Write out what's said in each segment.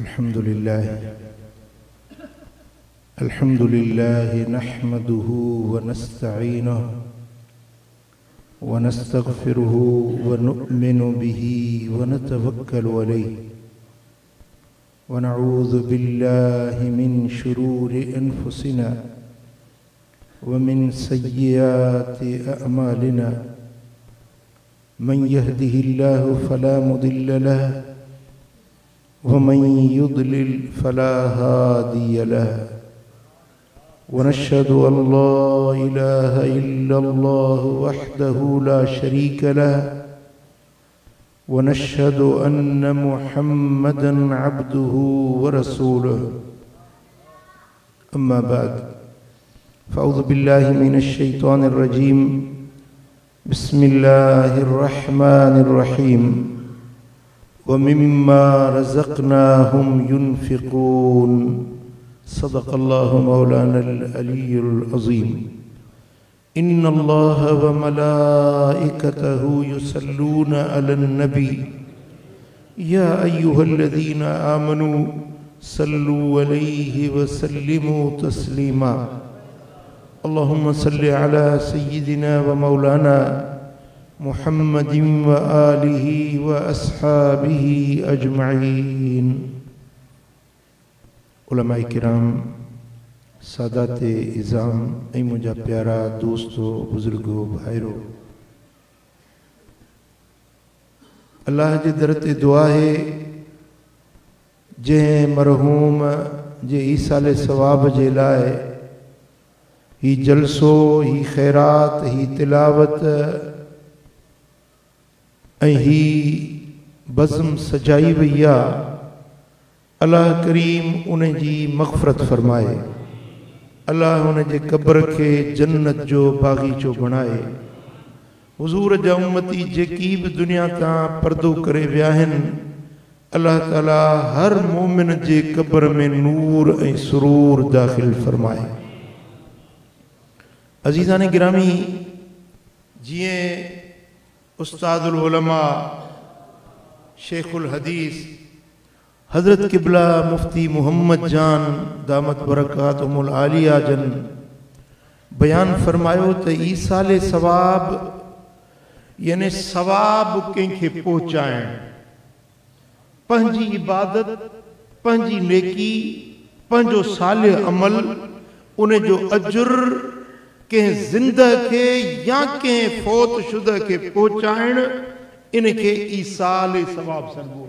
अल्हम्दुलिल्लाह नहमदुहु व नस्तईनुहु व नस्तगफिरुहु व नु'मिनु बिही व नतवक्कलु अलैहि व नऊज़ु बिल्लाहि मिन शुरूरि अनफुसिना व मिन सय्यिआति अअमालिना मन यहदिहिल्लाहु फला मुदिल्ल लहु व मन युद्लिल फला हादिय लहु व नशहदु अल्ला इलाहा इल्लल्लाहु वहदहु ला शरीक लहु व नशहदु अन्न मुहम्मदन अब्दुहु व रसूलुहु अम्मा बाद फ़अऊज़ु बिल्लाहि मिनश शैतानिर रजीम बिस्मिल्लाहिर रहमानिर रहीम व मिम्मा रज़क़नाहुम युनफ़िक़ून सदक़ल्लाहु मौलानल अलीयुल अज़ीम इन्नल्लाह व मलाइकतहु युसल्लून अलन नबी या अय्युहल्लज़ीना आमनू सल्लु अलैहि व सल्लिमू तस्लीमा अल्लाहुम्मा सल्लि अला सय्यिदिना व मौलाना मुहम्मदिन व आलिहि व अस्हाबिहि अजमईन। उलमाए किराम, सादाते इज़ाम ऐं मुंहिंजा प्यारा दोस्तो बुज़ुर्गो भाइरो, अल्लाह जे दर ते दुआ है जंहिं मरहूम जे ईसाले सवाब जे लाइ ही जलसो, ही खैरात, ही तिलावत ऐं ही बज़म सजाई वई आहे, अल्लाह करीम उन जी मग़फ़रत फ़रमाए, अल्लाह उन जे क़ब्र खे जन्नत जो बाग़ीचो बणाए। हुज़ूर जा उम्मती जेकी बि दुनिया तां पर्दो करे विया आहिनि, अल्लाह ताला हर मोमिन जे क़ब्र में नूर ऐं सुरूर दाख़िल फ़रमाए। अज़ीज़ान गिरामी, जिए उस्तादुल उलमा शेखुल हदीस हज़रत क़िबला मुफ्ती मोहम्मद जान दामत बरकातुहुल आलिया जन बयान फरमायो त ईसाले सवाब यानी सवाब कंहिंखे पहुचाइण, पंहिंजी इबादत, पंहिंजी नेकी, पंहिंजो सालिह अमल, उन जो अजुर कंहिं ज़िंदह खे या कंहिं फ़ौत शुदा खे पहुचाइण, इनखे ईसाले सवाब सॾिबो।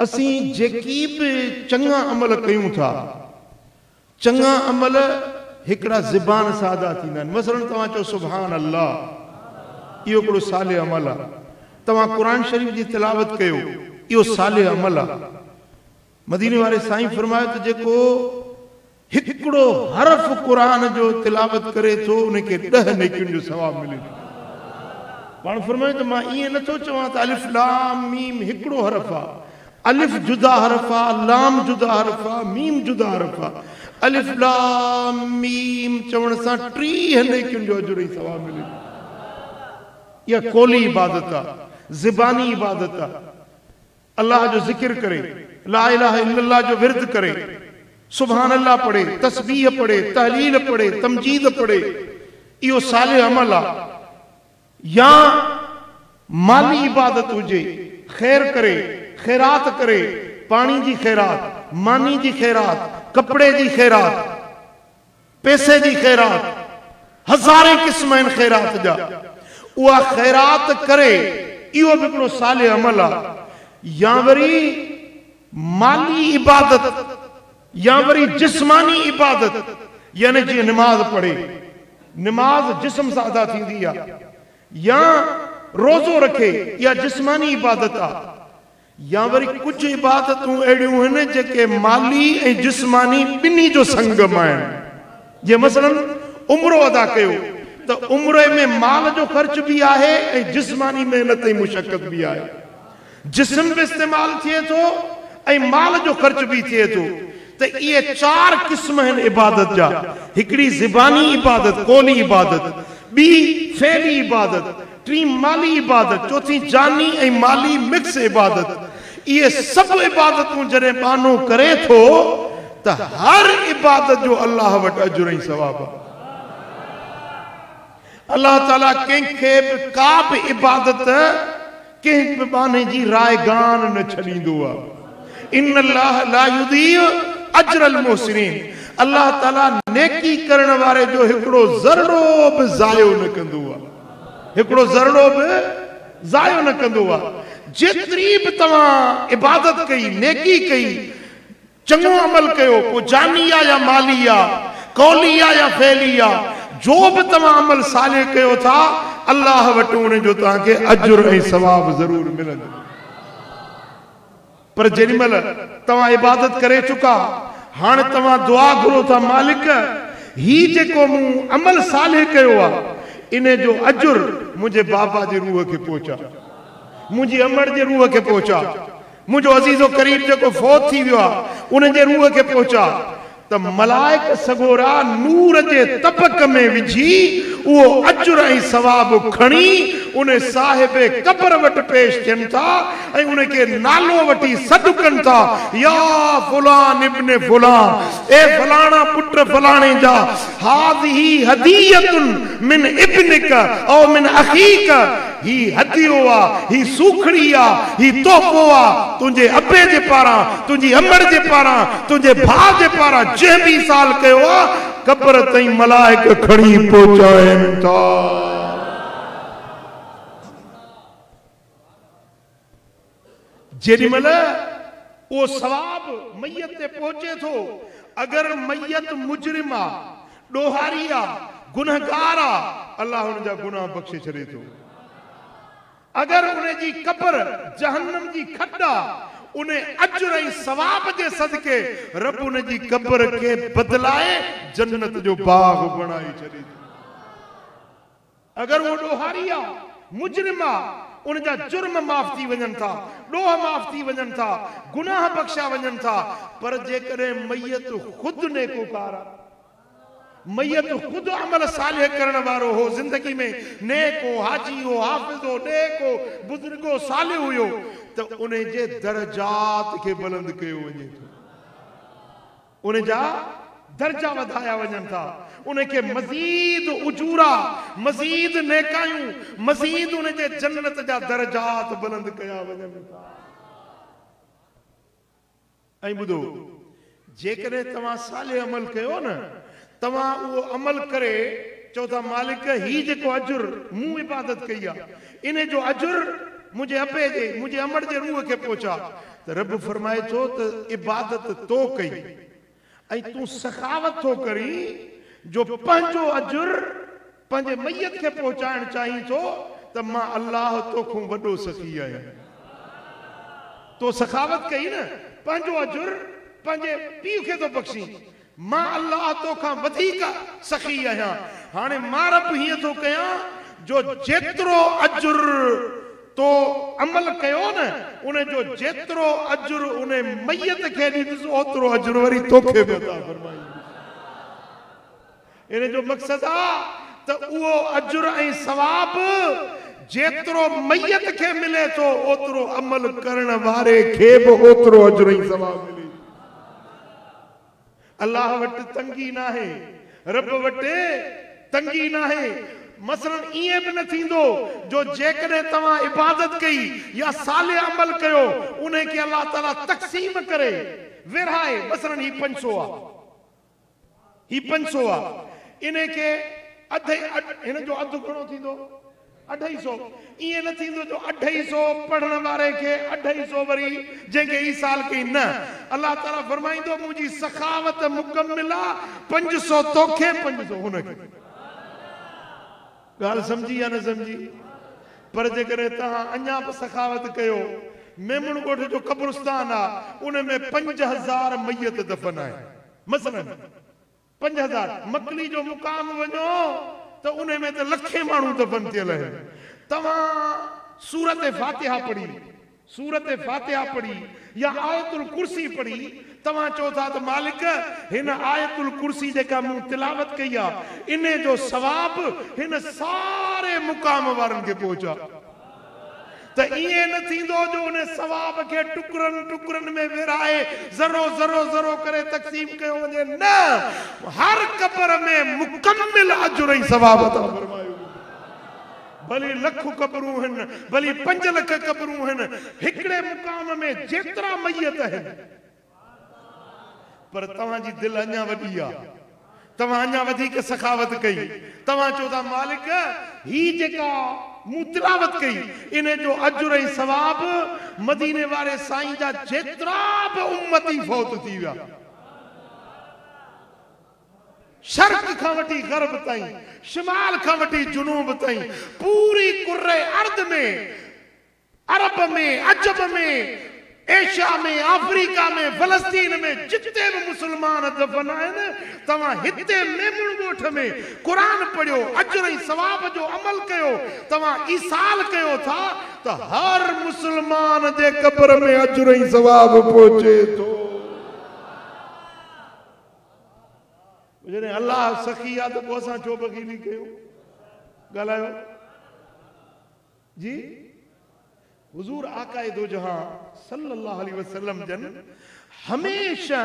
असीं जेकी बि चङा अमल कयूं था, चङा अमल हिकिड़ा ज़बान सां अदा थींदा आहिनि। मसलन तव्हां चओ सुभान अल्लाह, इहो हिकिड़ो सालिह अमल आहे। तव्हां क़ुरान शरीफ़ जी तिलावत कयो, इहो सालिह अमल आहे। मदीने वारे साईं फरमायो त जेको हिकिड़ो हरफ क़ुरान जो तिलावत करे थो, उनखे 10 नेकियुनि जो सवाब मिले थो। पाण फरमायो त मां ईअं नथो चवां त अलिफ लाम मीम हिकिड़ो हरफ आहे, अलिफ जुदा हरफ आहे, लाम जुदा हरफ आहे, मीम जुदा हरफ आहे। अलिफ लाम मीम चवण सां 30 नेकियुनि जो अजुर ऐं सवाब मिले थो। इहा कोली इबादत आहे, ज़बानी इबादत आहे। अल्लाह जो ज़िक्र करे, ला इलाहा इल्लल्लाह जो विर्द करे, सुभान अल्लाह पढ़े, तस्बीह पढ़े, तहलील पढ़े, तमजीद पढ़े, इहो सालिह अमल आहे। या माली इबादत हुजे, खैर करे, खैरात करे, पानी जी खैरात, मानी जी खैरात, कपड़े जी खैरात, पैसे जी खैरात, हज़ारे क़िस्म आहिनि खैरात जा। उहा खैरात करे, इहो बि हिकिड़ो सालिह अमल आहे। या वरी माली इबादत, या वरी जिस्मानी इबादत, यानी जीअं निमाज़ पढ़े, निमाज़ जिस्म सां अदा थींदी आहे। या रोज़ो रखे, इहा जिस्मानी इबादत आहे। या वरी कुछ इबादतूं अहिड़ियूं आहिनि जेके माली ऐं जिस्मानी ॿिन्ही जो संगम आहिनि। जीअं मसलन उम्रो अदा कयो त उम्रे में माल जो ख़र्च बि आहे ऐं जिस्मानी महिनत ऐं मुशक़त बि आहे। जिस्म बि इस्तेमालु थिए थो ऐं माल जो ख़र्च बि थिए थो। त इहे 4 क़िस्म आहिनि इबादत जा। हिकिड़ी ज़बानी इबादत, कोली इबादत, ॿी फेली इबादत, टी माली इबादत, चौथी जानी ऐं माली मिक्स इबादत। ये सब इबादतूं जरे बानो करे थो त हर इबादत जो अल्लाह वट अजर ऐं सवाब आहे। अल्लाह ताला कंहिंखे बि का बि इबादत कंहिं बि बाने जी रायगान न छॾींदो आहे। इन अल्लाह ला युदीअ अजरल मुहसिनीन। अल्लाह ताला नेकी करण वारे जो हिकिड़ो ज़रो बि ज़ायो न कंदो आहे, हिकिड़ो ज़रो बि ज़ायो न कंदो आहे। जेतिरी बि तव्हां इबादत कई, नेकी कई, चङो अमल कयो, पोइ जानी आहे या माली आहे, कौली आहे या फैली आहे, जो बि तव्हां अमल साले कयो था, अल्लाह वटि उन जो तव्हांखे अजर ऐं सवाब ज़रूर मिलंदो। पर जेॾीमहिल तव्हां इबादत करे चुका, हाणे तव्हां दुआ घुरो था, मालिक ही जेको मूं अमल साले कयो आहे, इन जो अजर मुंहिंजे बाबा जे रूह खे पहुचा, मुंहिंजी अमड़ जे रूह खे पहुचा, मुंहिंजो अज़ीज़ो करीब जेको फौत थी वियो आहे उन जे रूह खे पहुचा। त मलाइक सगोरा नूर जे तबक में विझी उहो अजर ऐं सवाब खणी उन साहिब कब्र वटि पेश थियनि था ऐं उन खे नालो वठी सॾु कनि था, या फुलान इब्न फुलान, ए फलाणा पुट फलाणे जा, हाज़िही हदीयतुन मिन इब्निक औ मिन अखीक, ही हदियो आहे, ही सूखड़ी आहे, ही तोहफ़ो आहे तुंहिंजे अबे जे पारां, तुंहिंजी अमड़ जे पारां, तुंहिंजे भाउ जे पारां, जंहिं बि साल कयो आहे, कब्र ताईं मलाइक खणी पहुचाइनि था। जेॾीमहिल उहो सवाब मैयत ते पहुचे थो, अगरि मैयत मुजरिम आहे, ॾोहारी आहे, गुनहगार आहे, अल्लाह हुन जा गुनाह बख़्शे छॾे थो। अगर उन्हें जी कब्र जहन्नम जी खड्डा उन्हें अजर ऐं सवाब जे सदके रब उन जी कब्र के बदलाए जन्नत जो बाग बनाई छॾे। अगर वो ॾोहारिया मुजरिमा उन जा जुर्म माफ़ थी वञनि था, ॾोह माफ़ थी वञनि था, गुनाह बख्शा वञनि था। पर जेकॾहिं मैयत खुद नेकोकार, मैयत खुद अमल सालिह करण वारो हो, जिंदगी में नेक हो, हाजी हो, हाफिज हो, नेक हो, बुजुर्ग हो, सालिह हुयो, त उन जे दर्जात के बुलंद कयो वञे थो, उन जा दर्जा वधाया वञनि था, उनखे मज़ीद उजूरा, मज़ीद नेकायूं, मज़ीद उन जे जन्नत जा दर्जात बुलंद कया वञनि था। ऐं ॿुधो, जेकॾहिं तव्हां सालिह अमल कयो न, तव्हां उहो अमल करे चओ था मालिक ही जेको अजुर मूं इबादत कई आहे, इन जो अजुर मुंहिंजे अबे जे, मुंहिंजे अमड़ जे रूह खे पहुचा, त रब फरमाए थो त इबादत तो कई ऐं तूं सखावत थो करी जो पंहिंजो अजुर पंहिंजे मैयत खे पहुचाइण चाहीं थो, त मां अल्लाह तोखां वॾो सखी आहियां। तो सखावत कई न, पंहिंजो अजुर पंहिंजे पीउ खे थो बख़्शी, मां अल्लाह तोखां वधीक सखी आहियां। हाणे मां रब हीअं थो कयां जो जेतिरो अजुर तो अमल कयो न, उन जो जेतिरो अजुर उन मैयत खे ॾींदुसि, ओतिरो अजुर वरी तोखे बि अता फरमाईंदुसि। इन जो मक़सदु आहे त उहो अजुर ऐं सवाब जेतिरो मैयत खे मिले थो, ओतिरो अमल करण वारे खे बि ओतिरो अजुर ऐं सवाब मिले। अल्लाह वटि तंगी न आहे, रब वटि तंगी न आहे। मसलन ईअं बि न थींदो जो जेकॾहिं तव्हां इबादत कई या साले अमल कयो, उन खे अल्लाह ताला तक़सीम करे विरहाए, मसलन ही 500 आहे, ही 500 आहे, इन खे अधु, हिन जो अधु घणो थींदो 250। ईअं न थींदो जो 250 पढ़ण वारे खे 250 वरी जंहिंखे ई साल कई, न। अल्लाह ताला फरमाईंदो मुंहिंजी सखावत मुकम्मिल आहे, 500 तोखे, 500 हुनखे। ॻाल्हि सम्झी या न सम्झी? पर जेकॾहिं तव्हां अञा बि सखावत कयो, मेमण ॻोठ जो क़ब्रिस्तान आहे, उन में 5000 मैयत दफ़न आहे, मसलन 5000। मकली जो मुक़ाम वञो त उन में त लखे माण्हू दफ़न थियल आहिनि। तव्हां सूरत फातिहा पढ़ी, सूरत फातिहा पढ़ी या आयतुल कुर्सी पढ़ी, तव्हां चओ था त मालिक हिन आयतुल कुर्सी जेका मूं तिलावत कई आहे, इन जो सवाब हिन सारे मुक़ाम वारनि खे पहुचा। तो ये न थींदो जो उन्हें सवाब के टुकरन टुकरन में विराए जरो जरो जरो करे तकसीम कयो वञे न हर कब्र में मुकम्मिल अजर ऐं सवाब अता फरमायो भली लख कब्रूं हन भली 5 लख कब्रूं हन हिकड़े मुकाम में जेतरा मैयत हन पर तवां जी दिल अञा वडी आ तवां अञा वधीक सखावत कई तवां चो ता मालिक ही जेका मुतलावत कई इन्हें जो अजर ऐं सवाब मदीने वाले साईं जा जेतरा भी उम्मती फौत थी विया शर्क खां वठी गर्ब ताईं शिमाल खां वठी जुनूब ताईं पूरी कुर्रे अर्द में अरब में अजब में एशिया में अफ्रीका में फलस्तीन में जिते भी मुसलमान दफन आहिनि तव्हां हिते मेमून ॻोठ में कुरान पढ़ियो अजर ऐं सवाब जो अमल कयो तव्हां ईसाल कयो था तो हर मुसलमान जे कब्र में अजर ऐं सवाब पहुचे थो जॾहिं अल्लाह सखी आहे त पोइ असां छो बख़ीली कयूं ॻाल्हायो जी हुजूर आकाए दो जहां सल्लल्लाहु अलैहि वसल्लम जन हमेशा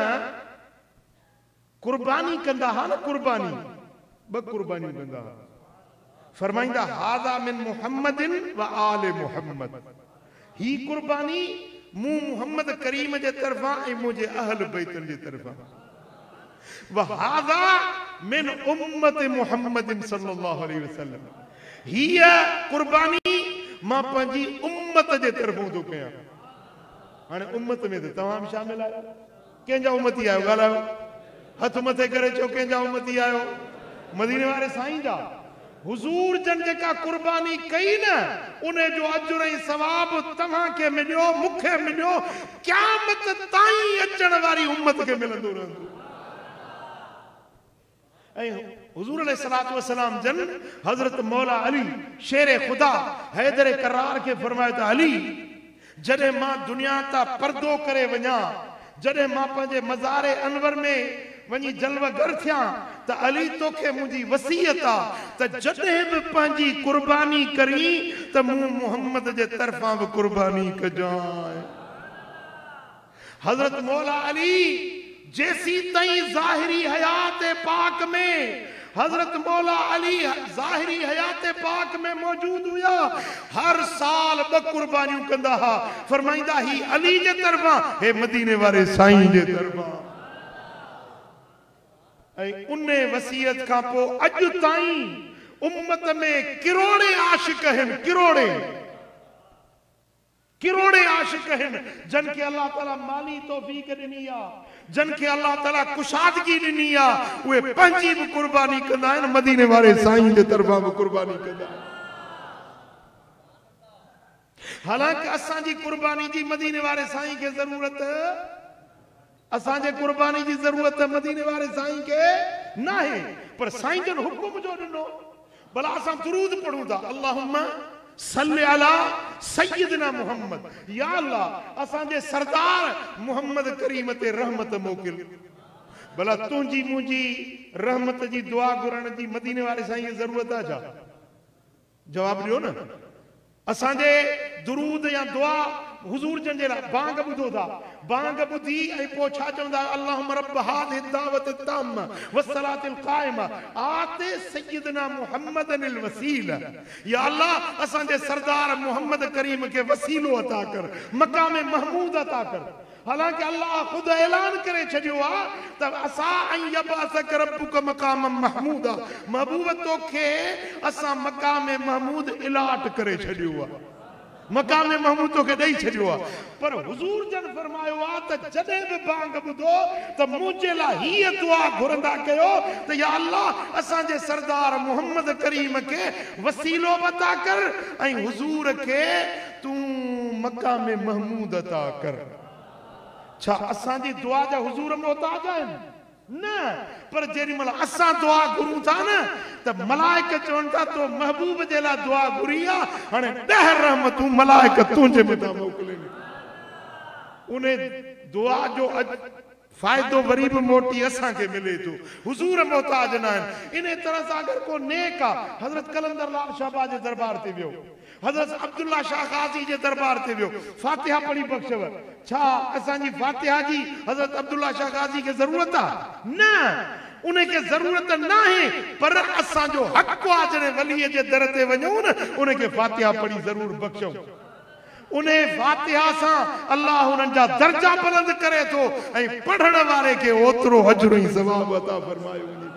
कुर्बानी कंदा हा न कुर्बानी ब कुर्बानी कंदा हा फरमाइंदा हादा मिन मुहम्मदिन व आले मुहम्मद ही कुर्बानी मु मुहम्मद करीम जे तरफा ए मुझे अहल बैतन जे तरफा व हादा मिन उम्मत मुहम्मदिन सल्लल्लाहु अलैहि वसल्लम ही कुर्बानी मां पंजी उम्मत जे तरफों तो कया हाने उम्मत में तो तमाम शामिल आयो केंजा उम्मती आयो गालायो हथ मथे करे चो केंजा उम्मती आयो मदीने वाले साईं जा हुजूर जन जेका कुर्बानी कई न उन्हें जो अजर ऐं सवाब तव्हां के मिलियो मुखे मिलियो क़यामत ताईं अचण वारी उम्मत के मिलंदो रहंदो हुजूर अलैहिस्सलातु वस्सलाम जन हजरत मौला अली शेर खुदा हैदर करार के फरमाया था अली जडे मां दुनिया ता पर्दो करे वञा जडे मां पंहिंजे मज़ारे अनवर में वञी जलवगर थिया त अली तोखे मुंहिंजी वसीयत आ त जडे भी पंहिंजी कुर्बानी करी त मूं मुहम्मद जे तरफां भी कुर्बानी कजाए हजरत मौला अली जैसी तई जाहिरी हयात पाक में हजरत मौला अली जाहिरी हयात पाक में मौजूद हुआ हर साल ब कुर्बानियों कंदा हा फरमाइंदा ही अली जे तरफा हे मदीने वाले साईं जे तरफा ऐं उन्ने वसीयत का पो अज ताईं उम्मत में किरोड़े आशिक हैं किरोड़े आशिक हैं जन के अल्लाह ताला माली तौफीक दिनी आ जन के अल्लाह ताला कुशादगी दिनी आ वे पंजी भी कुर्बानी कंदा आहिनि मदीने वाले साईं जे तरफा भी कुर्बानी कंदा हालांकि असां जी कुर्बानी जी मदीने वाले साईं के जरूरत असां जे कुर्बानी जी जरूरत मदीने वाले साईं के ना है पर साईं जन हुक्म जो दिनो भला असां दुरूद पढ़ूं था अल्लाहुम्मा सल्ले अला सय्यदना मुहम्मद या अल्लाह असां जे सरदार मुहम्मद करीम ते रहमत मोकिल भला तुंहिंजी मुंहिंजी रहमत जी दुआ घुरण जी मदीने वाले साईं खे ज़रूरत आहे छा जवाब ॾियो न असां जे दुरूद या दुआ हुजूर जन जे लाइ बांग ॿुधो था बांग ॿुधी ऐं पोइ छा चवंदा अल्लाहुम्मा रब्ब हादिहि दावत ताम्मा वस्सलातिल क़ाइमा आते सय्यदना मुहम्मदनिल वसीला या अल्लाह असां जे सरदार मुहम्मद करीम के वसीलो अता कर मकाम महमूद अता कर हालांकि अल्लाह खुद ऐलान करे छडियो आ त असा ऐं यबअसक रब्बुक मकाम महमूदा महबूब तोखे असां मकाम महमूद इलाट करे छडियो आ मकाम महमूद तोखे ॾेई छडियो आ पर हुजूर जन फरमायो आ त जॾहिं बि बांग ॿुधो त मुंहिंजे लाइ हीअ दुआ घुरंदा कयो त या अल्लाह असां जे सरदार मुहम्मद करीम के वसीलो अता कर ऐं हुजूर के तूं मकाम महमूद अता कर छा असां जी दुआ जा हुजूर मोहताज आहिनि न पर जेॾी महिल असां दुआ घुरूं था न त मलाइक चवनि था तो महबूब जे लाइ दुआ घुरी आहे हाणे 10 रहमतूं मलाइक तुंहिंजे मथां मोकिलीनि उन दुआ जो फ़ाइदो वरी भी मोटी असां के मिले तो हुजूर मोहताज न आहिनि। इन तरह सां अगर को नेक आ, हज़रत कलंदर लाल शाहबा जे दरबार ते वियो, हज़रत अब्दुल्ला शाह गाज़ी जे दरबार ते वियो, फातिहा पढ़ी बख्शव। छा असांजी फातिहा जी हज़रत अब्दुल्ला शाह गाज़ी के ज़रूरत आ? न, उनखे ज़रूरत न आहे, पर असांजो हक़ आहे जॾहिं वलीअ जे दर ते वञूं न, उनखे फातिहा पढ़ी ज़रूर बख्शूं। उन फातिहा सां अल्लाह उन्हनि जा दर्जा बुलंद करे थो ऐं पढ़ण वारे खे ओतिरो अजर ऐं सवाब अता फरमायो वञे।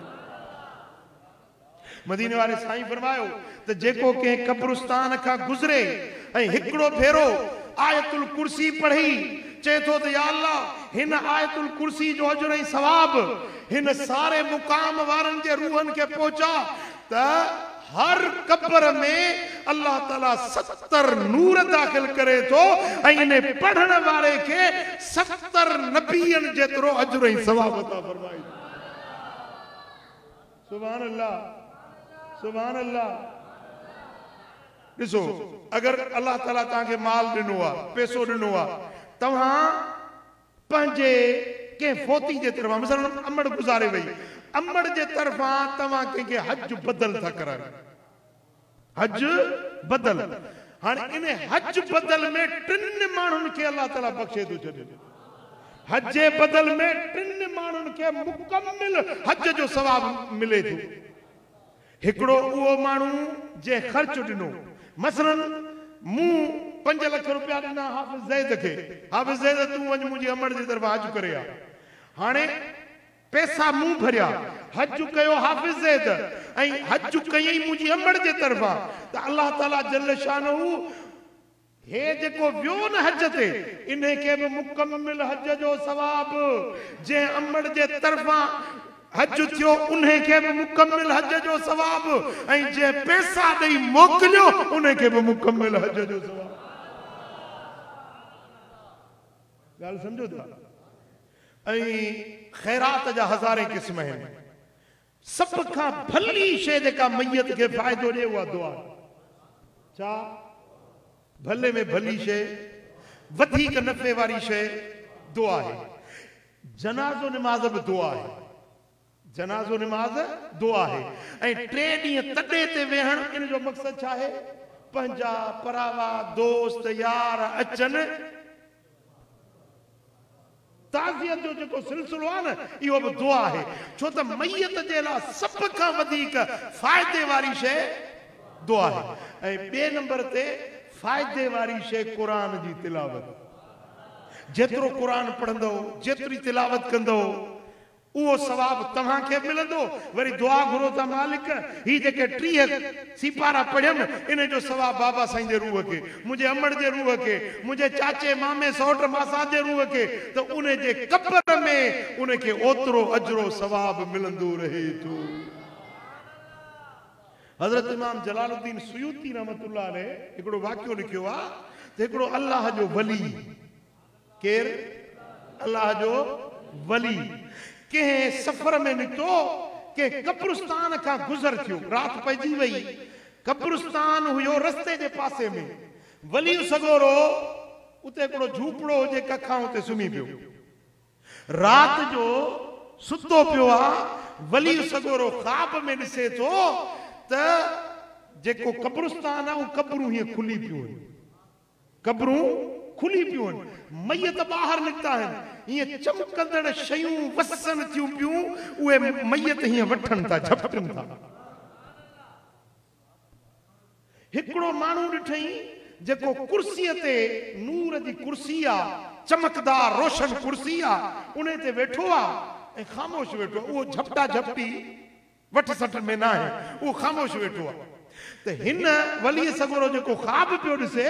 मदीने वारे साईं फरमायो त जेको कंहिं कब्रिस्तान खां गुज़रे ऐं हिकिड़ो भेरो आयतुल कुर्सी पढ़ी, चए थो त या अल्लाह हिन आयतुल कुर्सी जो अजर ऐं सवाब हिन सारे मुकाम वारनि जे रूहनि खे पहुचा, त हर कब्र में अल्लाह ताला 70 नूर दाखिल करे थो ऐं इन पढ़ण वारे खे 70 नबियन जेतिरो अजर ऐं सवाब अता फरमाए। सुभान अल्लाह, सुभान अल्लाह। ॾिसो, अगर अल्लाह ताला तव्हांखे माल ॾिनो आहे, पैसो ॾिनो आहे, तव्हां पंहिंजे कंहिं फोती जे तरफ़ां मिसाल अमड़ गुज़ारे वई, अमड़ जे तरफ़ां तव्हां कंहिंखे हज बदल था करायो, हज बदल। हाणे इन हज बदल में 3 माण्हुनि खे अल्लाह ताला बख़्शे थो छॾे। हज बदल में 3 माण्हुनि खे मुकम्मिल हज जो सवाब मिले थो। हिकिड़ो उहो माण्हू जे ख़र्च ॾिनो, मसलन मूं 5 लख रुपया ॾिना हाफ़िज़ ज़ैद खे, हाफ़िज़ ज़ैद तूं वञ मुंहिंजी अमड़ जी तरफ़ हज करे आ। हाणे पैसा मूं भरिया, हज कयो हाफ़िज़ ज़ैद ऐं हज कयई मुंहिंजी अमड़ जे तरफ़ां, त अल्लाह ताला जल शानहू हे जेको वियो न हज ते, इनखे बि मुकम्मिल हज जो सवाब, जंहिं अमड़ जे तरफ़ां हज थियो उनखे बि मुकम्मिल हज जो सवाब, ऐं जंहिं पैसा ॾेई मोकिलियो उनखे बि मुकम्मिल हज जो सवाब। ॻाल्हि सम्झो था? ऐं ख़ैरात जा हज़ारे क़िस्म आहिनि। सब खां भली शइ जेका मैयत खे फ़ाइदो ॾिए उहा दुआ। छा? भले में भली शइ, वधीक नफ़े वारी शइ दुआ आहे। जनाज़ो निमाज़ बि दुआ आहे, जनाज़ो निमाज़ दुआ आहे। ऐं 3 ॾींहं तॾे ते वेहण, इन जो मक़सद छा आहे? पंहिंजा परावा दोस्त यार अचनि, ताज़ियत जो जेको सिलसिलो आहे न, इहो बि दुआ आहे। छो त मैयत जे लाइ सभ खां वधीक फ़ाइदे वारी शइ दुआ आहे। ऐं ॿिए नंबर ते फ़ाइदे वारी शइ क़ुरान जी तिलावत। जेतिरो क़ुरान पढ़ंदो, जेतिरी तिलावत कंदो, उहो सवाब तव्हांखे मिलंदो। वरी दुआ घुरो था मालिक ही जेके 30 सिपारा पढ़ियमि, इन जो सवाब बाबा साईं जे रूह खे, मुंहिंजे अमड़ जे रूह खे, मुंहिंजे चाचे मामे सौट मासा जे रूह खे, त उन जे कब्र में उनखे ओतिरो अजरो सवाब मिलंदो रहे थो। हज़रत इमाम जलालुद्दीन सुयूती रहमतुल्लाह अलैह हिकिड़ो वाक़ियो लिखियो आहे त हिकिड़ो अल्लाह जो वली, केरु? अल्लाह जो वली कंहिं सफ़र में निकितो, कंहिं कब्रिस्तान खां गुज़र थियो, राति पइजी वई, कब्रिस्तान हुयो रस्ते जे पासे में, वली सगोरो उते हिकिड़ो झूपड़ो हुजे, कखां उते सुम्ही पियो। राति जो सुतो पियो आहे, वली सगोरो ख़्वाब में ॾिसे थो त जेको कब्रिस्तान आहे, उहो कब्रूं हीअं खुली पियूं आहिनि, कब्रूं खुली पियूं आहिनि, मैयत ॿाहिरि निकिता आहिनि, हीअं चमकंदड़ शयूं वसन थियूं पियूं, उहे मैयत हीअं वठनि था, झपटनि था। हिकिड़ो माण्हू ॾिठई जेको कुर्सीअ ते, नूर जी कुर्सी आहे, चमकदार रोशन कुर्सी आहे, उन ते वेठो आहे ऐं ख़ामोश वेठो आहे। उहो झपटा झपटी वठ सठ में न आहे, उहो ख़ामोश वेठो आहे। त हिन वली सगोरो जेको ख़्वाब पियो ॾिसे,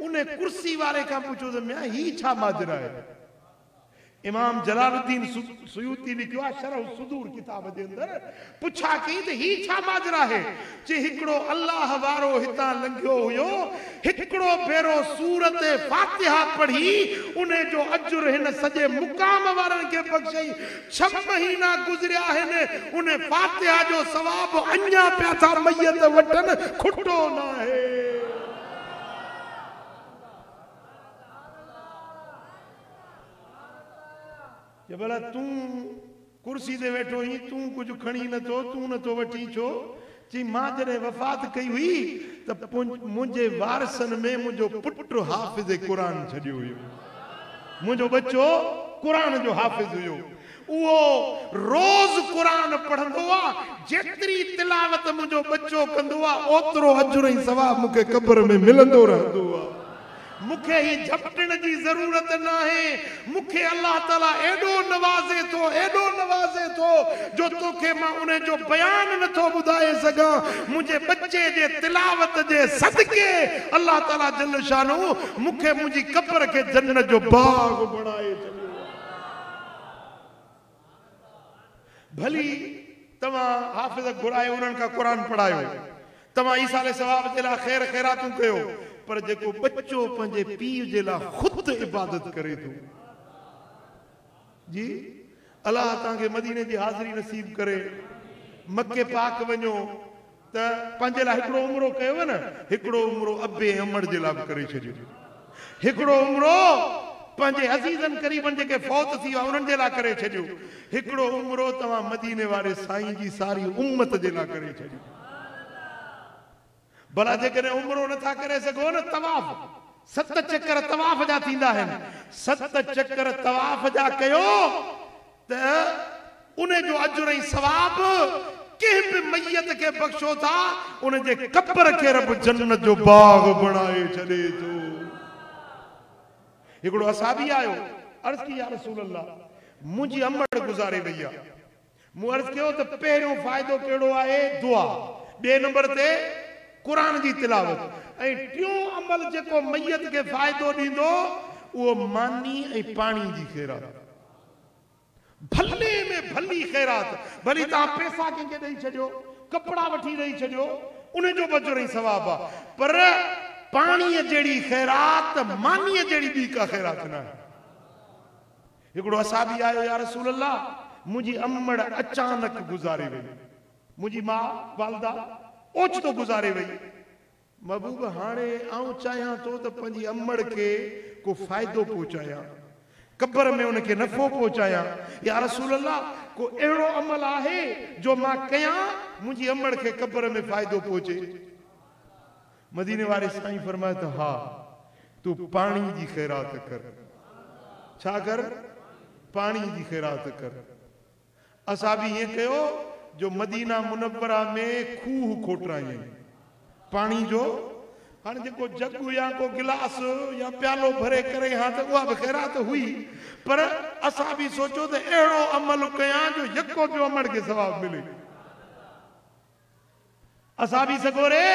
उन कुर्सी वारे खां पुछो त मियां ही छा माजरा आहे? इमाम जलालुद्दीन सुयूती लिखियो आहे शरह सुदूर किताब जे अंदर, पुछा कई त ही छा माजरा आहे? जे हिकिड़ो अल्लाह वारो हितां लंघियो हुयो, हिकिड़ो भेरो सूरत फातिहा पढ़ी, उन जो अजर हिन सॼे मुकाम वारनि खे बख़्शई। 6 महीना गुज़रिया आहिनि, उन फातिहा जो सवाब अञा पिया था मैयत वठनि, खुटो न आहे। जे भला तूं कुर्सी ते वेठो ही, तूं कुछ खणी नथो, तूं नथो वठी छो? जी मां जॾहिं वफ़ात कई हुई त मुंहिंजे वारसनि में मुंहिंजो पुटु हाफ़िज़ क़ुरान छॾियो हुयो, मुंहिंजो बच्चो क़ुरान जो हाफ़िज़ हुयो। उहो रोज़ क़ुरान पढ़ंदो आहे, जेतिरी तिलावत मुंहिंजो बच्चो कंदो आहे ओतिरो अजर ऐं सवाब मूंखे क़ब्र में मिलंदो रहंदो आहे। मूंखे ही झपटण जी ज़रूरत न आहे, मूंखे अल्लाह ताला एॾो नवाज़े थो जो तोखे मां उन जो बयान नथो ॿुधाए सघां। मुंहिंजे बच्चे जे तिलावत जे सदके अल्लाह ताला जल शानो मूंखे मुंहिंजी क़ब्र खे जन्नत जो बाग बणाए छॾियो। भली तव्हां हाफ़िज़ घुरायो, उन्हनि खां क़ुरान पढ़ायो, तव्हां ईसाले सवाब जे लाइ ख़ैर ख़ैरातूं कयो, पर जेको बच्चो पंहिंजे पीउ जे लाइ ख़ुदि इबादत करे थो, जी अल्लाह तव्हांखे मदीने जी हाज़िरी नसीब करे, मके पाक वञो त पंहिंजे लाइ हिकिड़ो उमिरो कयो न, हिकिड़ो उमिरो अबे अमड़ जे लाइ करे छॾियो, हिकिड़ो उमिरो पंहिंजे अज़ीज़नि करीबनि जेके फौत थी विया उन्हनि जे लाइ करे छॾियो, हिकिड़ो उमिरो तव्हां मदीने वारे साईं जी सारी उम्मत जे लाइ करे छॾियो। भला जेकॾहिं उमिरो नथा करे सघो न, तवाफ़ 7 चक्कर तवाफ़ जा थींदा आहिनि, 7 चक्कर तवाफ़ जा कयो त उन जो अजर ऐं सवाब कंहिं बि मैयत खे बख़्शो था, उन जे क़ब्र खे रब जन्नत जो बाग बणाए छॾे थो। हिकिड़ो असाबी आयो, अर्ज़ की या रसूल अल्लाह, मुंहिंजी अमड़ गुज़ारे वई आहे। मूं अर्ज़ कयो त पहिरियों फ़ाइदो कहिड़ो आहे? दुआ। ॿिए नंबर ते क़ुरान जी तिलावत, ऐं टियों अमल जेको मैयत खे फ़ाइदो ॾींदो उहो मानी ऐं पाणी जी ख़ैरात। भले में भली ख़ैरात, भली तव्हां पैसा कंहिंखे ॾेई छॾियो, कपिड़ा वठी ॾेई छॾियो, उन जो बि अजर ऐं सवाब आहे, पर पाणीअ जहिड़ी ख़ैरात, मानीअ जहिड़ी ॿी का ख़ैरात न आहे। हिकिड़ो असाबी आयो, या रसूल अल्लाह, मुंहिंजी अमड़ अचानक गुज़ारे वई, मुंहिंजी मां वालदा ओचितो गुज़ारे वई। महबूब हाणे आऊं चाहियां थो त पंहिंजी अमड़ खे को फ़ाइदो पहुचायां, क़ब्र में उनखे नफ़ो पहुचायां। या रसूल अल्लाह, को अहिड़ो अमल आहे जो मां कयां मुंहिंजी अमड़ खे क़ब्र में फ़ाइदो पहुचे? मदीने वारे साईं फरमाए त हा, तू पाणी जी ख़ैरात कर। छा कर? पाणी जी ख़ैरात कर। असां बि ईअं कयो जो मदीना मुनव्वरा में खूह खोटराई पानी जो, हाणे जेको जग या को गिलास या प्यालो भरे करे हाँ तो उहा बि ख़ैरात हुई, पर असां बि सोचो त अहिड़ो अमल कयां जो यको पियो अमड़ खे सवाब मिले। असां बि सगोरे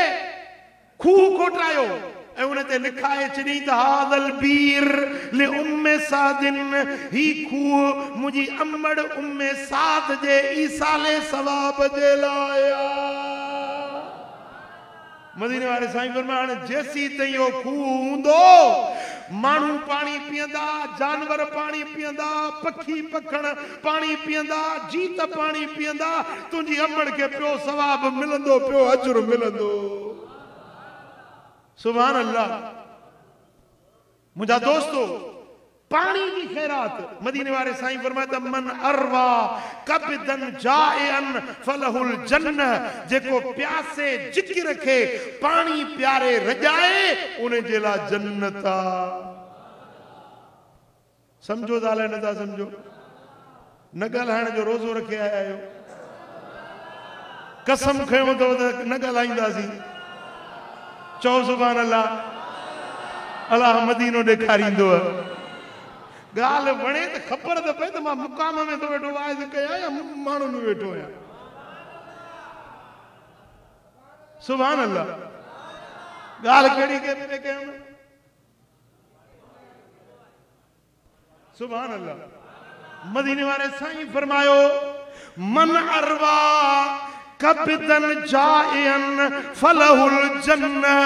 खूह खोटरायो ऐं उन ते लिखाए छॾी त हादल बीर ले उम्मे सादिन, ही खूह मुंहिंजी अमड़ उम्मे साद जे ईसाले सवाब जे लाइ। मदीने वारे साईं फरमाया, जेसी ताईं इहो खूह हूंदो माण्हू पाणी पीअंदा, जानवर पाणी पीअंदा, पखी पखण पाणी पीअंदा, जीत पाणी पीअंदा, तुंहिंजी अमड़ खे पियो सवाब मिलंदो, पियो अजर मिलंदो। सुभान अल्लाह। मुंहिंजा दोस्तो, पानी की खैरात, मदीने वाले साईं फरमाता मन अरवा कबदन जायन फलहुल जन्नह, जेको प्यासे जिक रखे पानी प्यारे रजाए उन्हें जेला जन्नता। समझो दाले नथा समझो? न ॻाल्हाइण जो रोज़ो रखे आया आहियो, कसम खयो तो न ॻाल्हाईंदासीं। चओ सुभान अल्लाह। अल्लाह मदीनो ॾेखारींदो। गाल वणे तो खबर तो पए तो मां मुकाम में तो वेठो वाइज़ कया या माण्हू में वेठो आहियां। सुभान अल्लाह। गाल कहिड़ी के पे कयूं? सुभान अल्लाह। मदीने वाले साईं फरमायो मन अरवा कबदन जायन फलहुल जन्नह,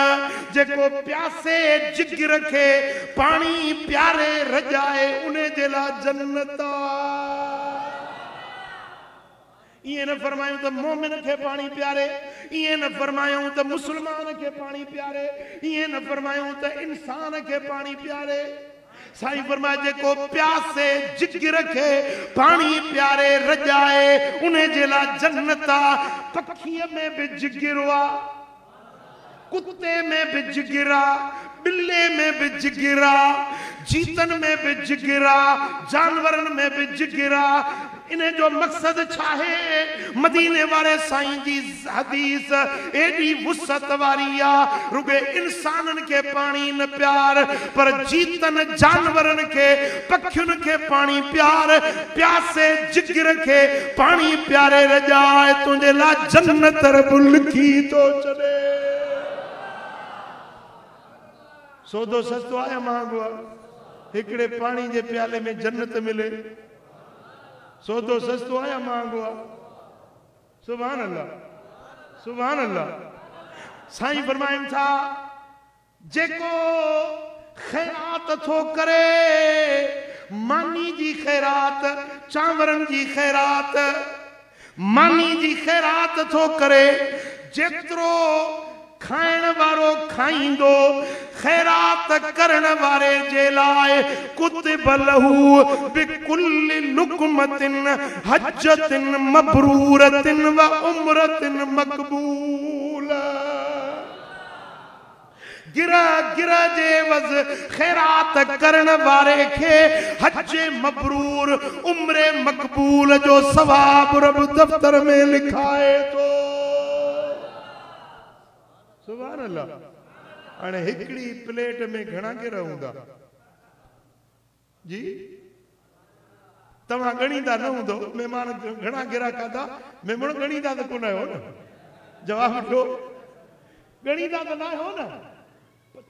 जेको प्यासे जिग रखे पानी प्यारे रजाए उन्हें जेला जन्नता। ये न फरमायूं तो मोमिन के पानी प्यारे, ये न फरमायूं तो मुसलमान के पानी प्यारे, ये न फरमायूं तो इंसान के पानी प्यारे। साईं फरमाए जेको प्यासे जिगर खे पानी प्यारे रजाए उन्हें जेला जन्नता पखीअ में भी जिगिरा कुत्ते में भी जिगिरा बिल्ले में भी जिगिरा जीतन में भी जिगिरा जानवरन में भी जिगिरा इन्हें जो मकसद चाहे मदीने वाले साईं जी हदीस एडी वुसत वारी आ रुगे इंसानन के पानी न प्यार पर जीतन जानवरन के पखियुन के पानी प्यार प्यासे जिगर के पानी प्यारे रजाए तुझे ला जन्नत रब लिखी तो चले सौदो सस्तो आया महंगो हिकड़े पानी जे प्याले में जन्नत मिले सौदो सस्तो आया महंगो सुभान अल्लाह सुभान अल्लाह साईं फरमाइन था जेको खैरात थो करे मानी जी खैरात चांवरन जी खैरात मानी जी खैरात थो करे जेतरो खाइण वारो खाइंदो खैरात करण वारे जे लाए कुतिब लहू बिकुल्लि लुकमतिन हज्जतिन मबरूरतिन व उम्रतिन मकबूल गिरा गिरा जे वज खैरात करण वारे खे हज मबरूर उम्रे मकबूल जो सवाब रब दफ्तर में लिखाए तो सुभान अल्लाह अने हिकड़ी प्लेट में घणा गिरा हुंदा जी तमा गणीदा न हुंदो मेहमान घणा गिरा खाधा मेहमान गणीदा तो कोन आयो न जवाब दो गणीदा तो ना हो न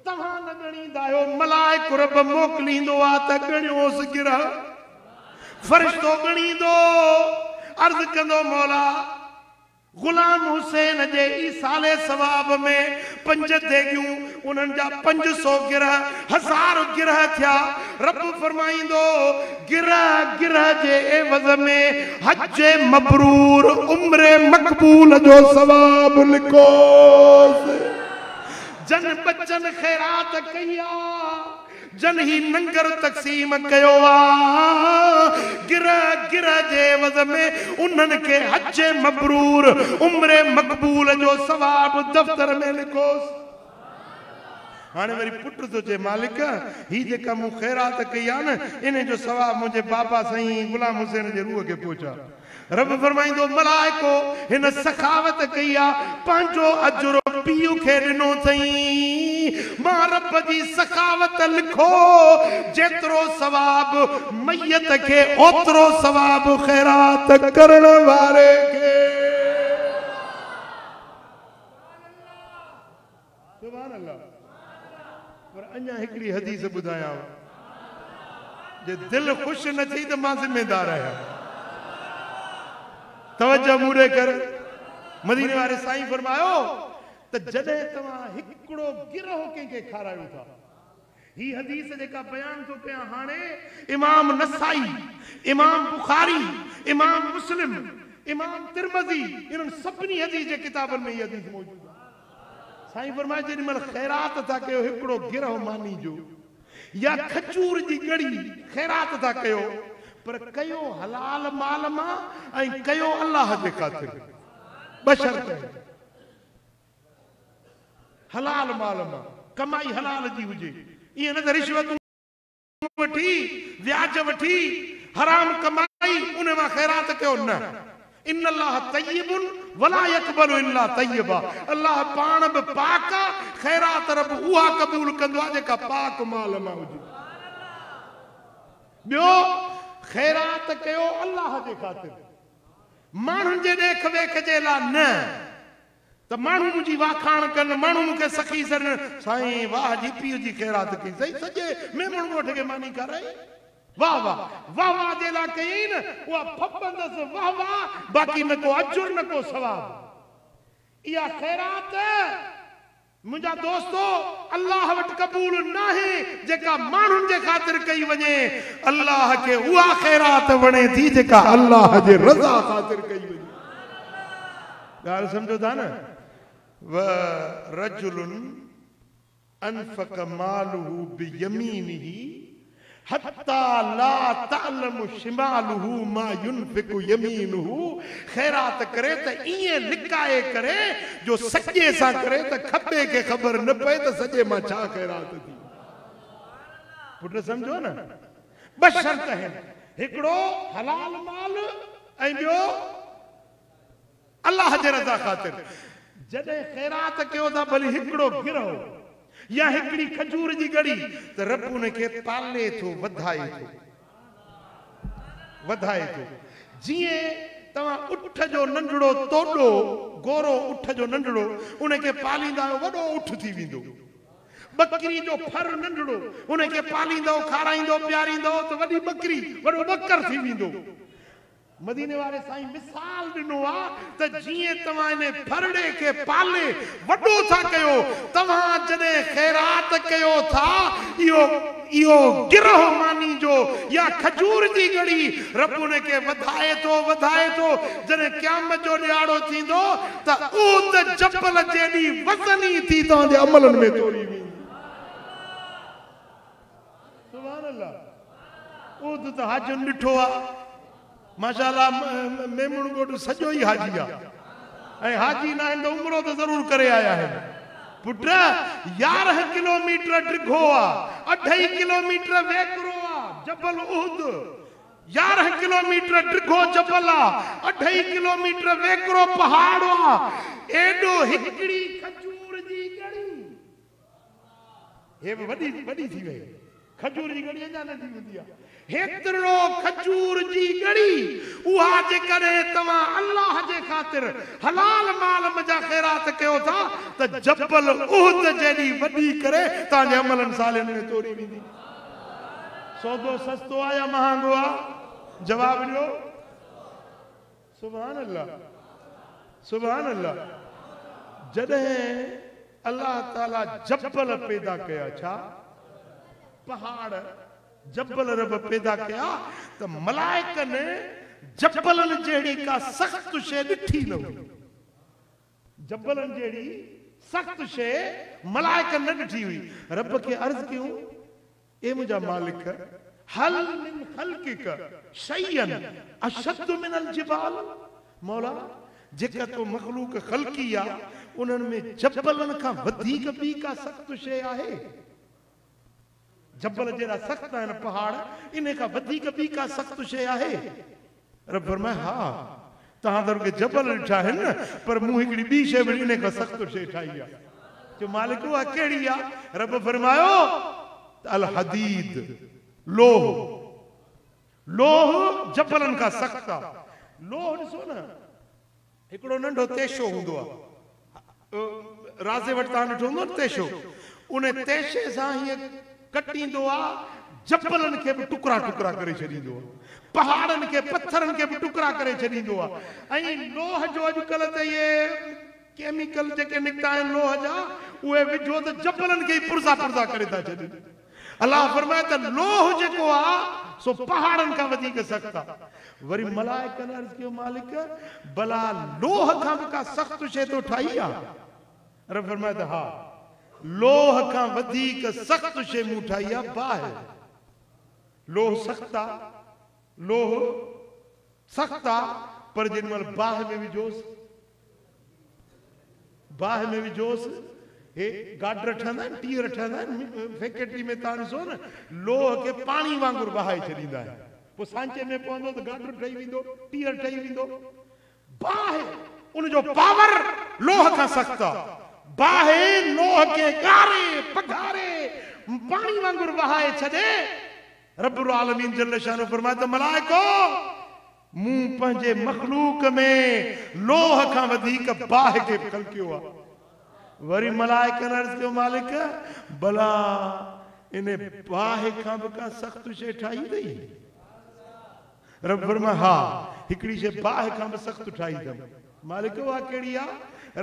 तमा न गणीदा हो मलाइक रब मोकलींदो आ त गणियोस गिरा फरिश्तो गणीदो अर्ज कंदो मौला गुलाम हुसैन जे ईसाले सवाब में 5 देगियूं उन्हनि जा 500 गिरह 1000 गिरह थिया रब फरमाइंदो गिरह गिरह जे एवज़ में हज मबरूर उम्रे मकबूल जो सवाब लिखो जन बच्चन खैरात कया जन ही नंगर तकसीम कयो गिरह गिरह जे एवज़ में उन्हनि के हज मबरूर उम्रे मकबूल जो सवाब दफ्तर में लिखोस हाने वरी पुट तो चे मालिक ही जेका मु खैरात कया न इने जो सवाब मुझे बाबा सही गुलाम हुसैन जे रूह के पहुंचा रब फरमाइंदो मलाइको हिन सखावत कया पांचो अजरो पियू खे दिनो थई मां रब जी सखावत लिखो जेतरो सवाब मैयत के ओतरो सवाब खैरात करण वारे के सुभान अल्लाह पर अन्या हिकड़ी हदीस बुधाया जे दिल खुश न थी तो मां जिम्मेदार आया तवज्जो मूरे कर मदीने वाले साईं फरमायो त जदे तवा हिकड़ो गिरह के खारायो था ही हदीस जेका बयान तो पे हाने इमाम नसाई इमाम बुखारी इमाम मुस्लिम इमाम तिरमिजी इन सभनी हदीस जे किताबन में ये हदीस मौजूद है साईं फरमाए जेडी मल खैरात था कयो हिकड़ो गिरह मानी जो या खजूर जी गड़ी खैरात था कयो पर कयो हलाल माल मां ऐं कयो अल्लाह जे खातिर बशर्त हलाल माल मां कमाई हलाल जी हुजे ये न रिश्वत वठी व्याज वठी हराम कमाई उन मां खैरात कयो न इन अल्लाह तय्यबुन वला यकबलु इल्ला तय्यबा अल्लाह पाण बि पाक खैरात रब उहा कबूल कंदो आहे जेका पाक माल मां हुजे ॿियो खैरात कयो अल्लाह जे खातिर माण्हुनि जे देख वेख जे लाइ न त माण्हू मुंहिंजी वाखाण कनि माण्हू मूंखे सखी सन साईं वाह जी पीउ जी खैरात कई सही सॼे मेमण ॻोठ खे मानी कराई वाह वाह वाह वाह जे लाइ कई न उहा फपंदसि वाह वाह बाक़ी न को अजुर न को सवाब इहा खैरात मुंहिंजा दोस्तो अल्लाह वटि क़बूल नाहे जेका माण्हुनि जे ख़ातिर कई वञे अल्लाह खे उहा खैरात वणे थी जेका अल्लाह जे रज़ा ख़ातिर कई वञे ॻाल्हि सम्झो था न व रजुलुन अनफक मालुहु बियमीनिही हत्ता ला तालमु शिमालुहु मा युनफिकु यमीनुहु खैरात करे त इए लिकाए करे जो सजे सा करे त खबे के खबर न पए त सजे मा छा खैरात थी पुट समझो न बस शर्त है हिकड़ो हलाल माल ऐं ॿियो अल्लाह जे रज़ा ख़ातिर जॾहिं खैरात कयो था भली हिकड़ो गिरहो या हिकड़ी खजूर जी गड़ी त रब उन खे पाले थो वधाए थो जीअं तव्हां उठ जो नंढड़ो तोड़ो गोरो उठ जो नंढड़ो उन खे पालींदा वॾो उठ थी वेंदो बकरी जो फर नंढड़ो उन खे पालींदो खाराईंदो प्यारींदो त वॾी बकरी वॾो बकर थी वेंदो मदीने वाले साईं मिसाल ॾिनो आहे त जीअं तव्हां इन फरड़े खे पाले वॾो था कयो तव्हां जॾहिं खैरात कयो था इहो गिरह मानी जो या खजूर जी गड़ी रब उन खे वधाए थो जॾहिं क़यामत जो ॾियारो थींदो त ऊद जबल जेॾी वज़नी थी तव्हांजे अमलनि में तोड़ी वेंदी सुभान अल्लाह ऊद त हाजियुनि ॾिठो आहे माशाअल्लाह मेमून ॻोठ सॼो ई हाजी आहे ऐं हाजी न आहिनि त उमिरो त ज़रूरु करे आया आहिनि पुट 11 किलोमीटर डिघो आहे 2.5 किलोमीटर वेकरो आहे जबल उहद 11 किलोमीटर डिघो जबल आहे 2.5 किलोमीटर वेकरो पहाड़ आहे एॾो हिकड़ी खजूर जी गड़ी हे वॾी थी वई खजूर जी गड़ी अञा नंढी हूंदी आहे हेतिरो खजूर जी गड़ी उहा जेकॾहिं तव्हां अल्लाह जे ख़ातिर हलाल माल मजा खैरात कयो था त जबल उहद जेॾी वॾी करे तव्हांजे अमलनि सालनि में तोड़ी वेंदी सौदो सस्तो आहे या महांगो आहे जवाब ॾियो सुभान अल्लाह जॾहिं अल्लाह ताला जबल पैदा कया छा पहाड़ जबल रब पैदा किया तो मलाइकने जबलन जेड़ी का सख्त शे ॾिठी न हुई जबलन जेड़ी सख्त शे मलाइकन न ॾिठी हुई रब के अर्ज क्यों ए मुझा मालिक हल मिन खल्किक शयन अशद मिन अल जिबाल मौला जेका तो मखलूक खल्की आ उनन में जबलन का वधिक भी का सख्त शे आहे जबल जेड़ा सख्त है पहाड़ इन्हें का वधिक भी का सख्त शे आहे रब फरमाए हां तहां दर के जबल ॾिठा है न पर मूं हिकड़ी बी शे भी इन्हें का सख्त शे ठाई आ जो मालिक वा केड़ी आ रब फरमायो अल हदीद लोह जबलन का सख्त आ लोह ॾिसो न हिकड़ो नंढो तेशो हुंदो आ राज़े वटि तव्हां ॾिठो हूंदो न तेशो उन तेशे सां हीअं कटींदो आ जबलन के भी टुकड़ा करे छॾींदो आ पहाड़न के पत्थरन के भी टुकड़ा करे छॾींदो आ ऐं लोह जो अॼुकल्ह त ये केमिकल जेके निकिता आहिनि लोह जा उहे विझो त जबलन के पुरज़ा करे था छॾनि अल्लाह फरमाए त लोह जेको आ सो पहाड़न का वधीक सख्त आ वरी मलाइकन अर्ज़ कयो मालिक भला लोह खां भी का सख्त शे तो ठाही आ रब फरमाए त हा लोह का वधिक सख्त शे मूं ठाही आ बाह लोह सख्त आ पर जिनमल बाह में विझोस हे गाडर ठहंदा आहिनि टीर ठहंदा आहिनि फैक्ट्री में तव्हां ॾिसो न लोह खे पाणी वांगुरु वहाए छॾींदा आहिनि पोइ सांचे में पवंदो त गाडर ठही वेंदो टीर ठही वेंदो बाह उनजो पावर लोह खां सख्त आहे बाहे लोह के गारे पघारे पानी वांगुर वहाए छदे रब्बुल आलमीन जल्ल शानो फरमाए त मलाइको मूं पंहिंजे मखलूक में लोह खां वधीक बाह के खलकियो आ वरी मलाइकन अर्ज़ कयो मालिक भला इने बाह खां भी का सख्त शे ठाही अथई रब फरमाए हा हिकड़ी शे बाह खां भी सख्त ठाही अथमि मालिक वा केड़ी आ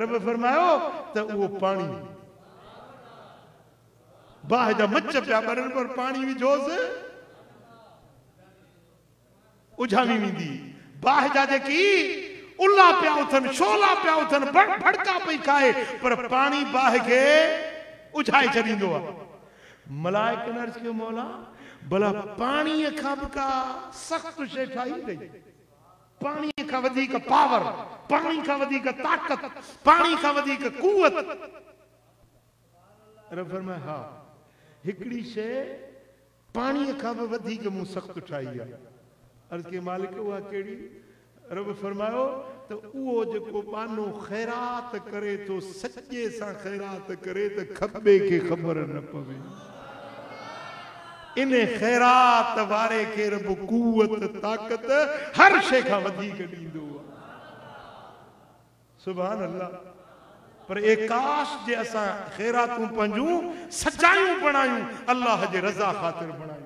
रब फरमायो त वो पानी बाह जा मच पिया बरन पर पानी विझोस उझावी वेंदी बाह जा जेकी उल्ला पिया उथन शोला पिया उथन भड़का पई खाए पर पानी बाह के उझाए छॾींदो आहे मलाइकन अर्ज़ कयो मौला भला पानी का का सख्त शे ठाई गई, पानी का वधी का पावर, पानी का वधी का ताकत, पानी का वधी का कुवत। रब फरमाए हाँ हिकड़ी शे पानी का वधी का मुंह सख्त ठाई है। अर्ज के मालिक हुआ केड़ी? रब फरमायो तो वो जो बानो खैरात करे तो सच्चे सा खैरात करे तो खब्बे के खबर न पवे। इन खैरात वारे के रब कुवत ताकत हर शे का वधीक दींदो। सुभान अल्लाह। पर एक काश जे असा खैरातूं पंजू सच्चायूं बणायूं अल्लाह जे रज़ा खातिर बणायूं।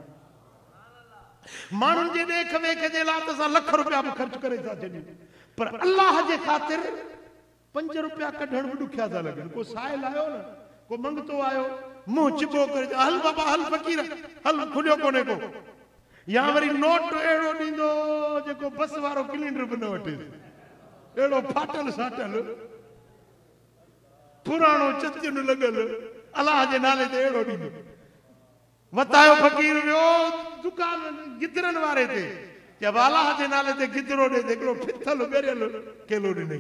मानुन जे देख वेख जे ला त लख रुपया भी खर्च करे था जॾहिं, पर अल्लाह जे खातिर 5 रुपया कढण भी ॾुखिया था लॻनि। को साइल आयो न, को मंगतो आयो, मुंह चिबो करे हल बाबा हल फ़कीर हल खुलियो कोने को, या वरी नोट अहिड़ो ॾींदो जेको बस वारो क्लिंडर बि न वठे, अहिड़ो फाटल साटल पुराणो चतियुन लॻल अल्लाह जे नाले ते अहिड़ो ॾींदो। वतायो फ़कीर वियो दुकान गिदरन वारे ते, जब अल्लाह जे नाले ते गिदरो ॾे हिकिड़ो फिथल ॻरियल केलो ॾिनई।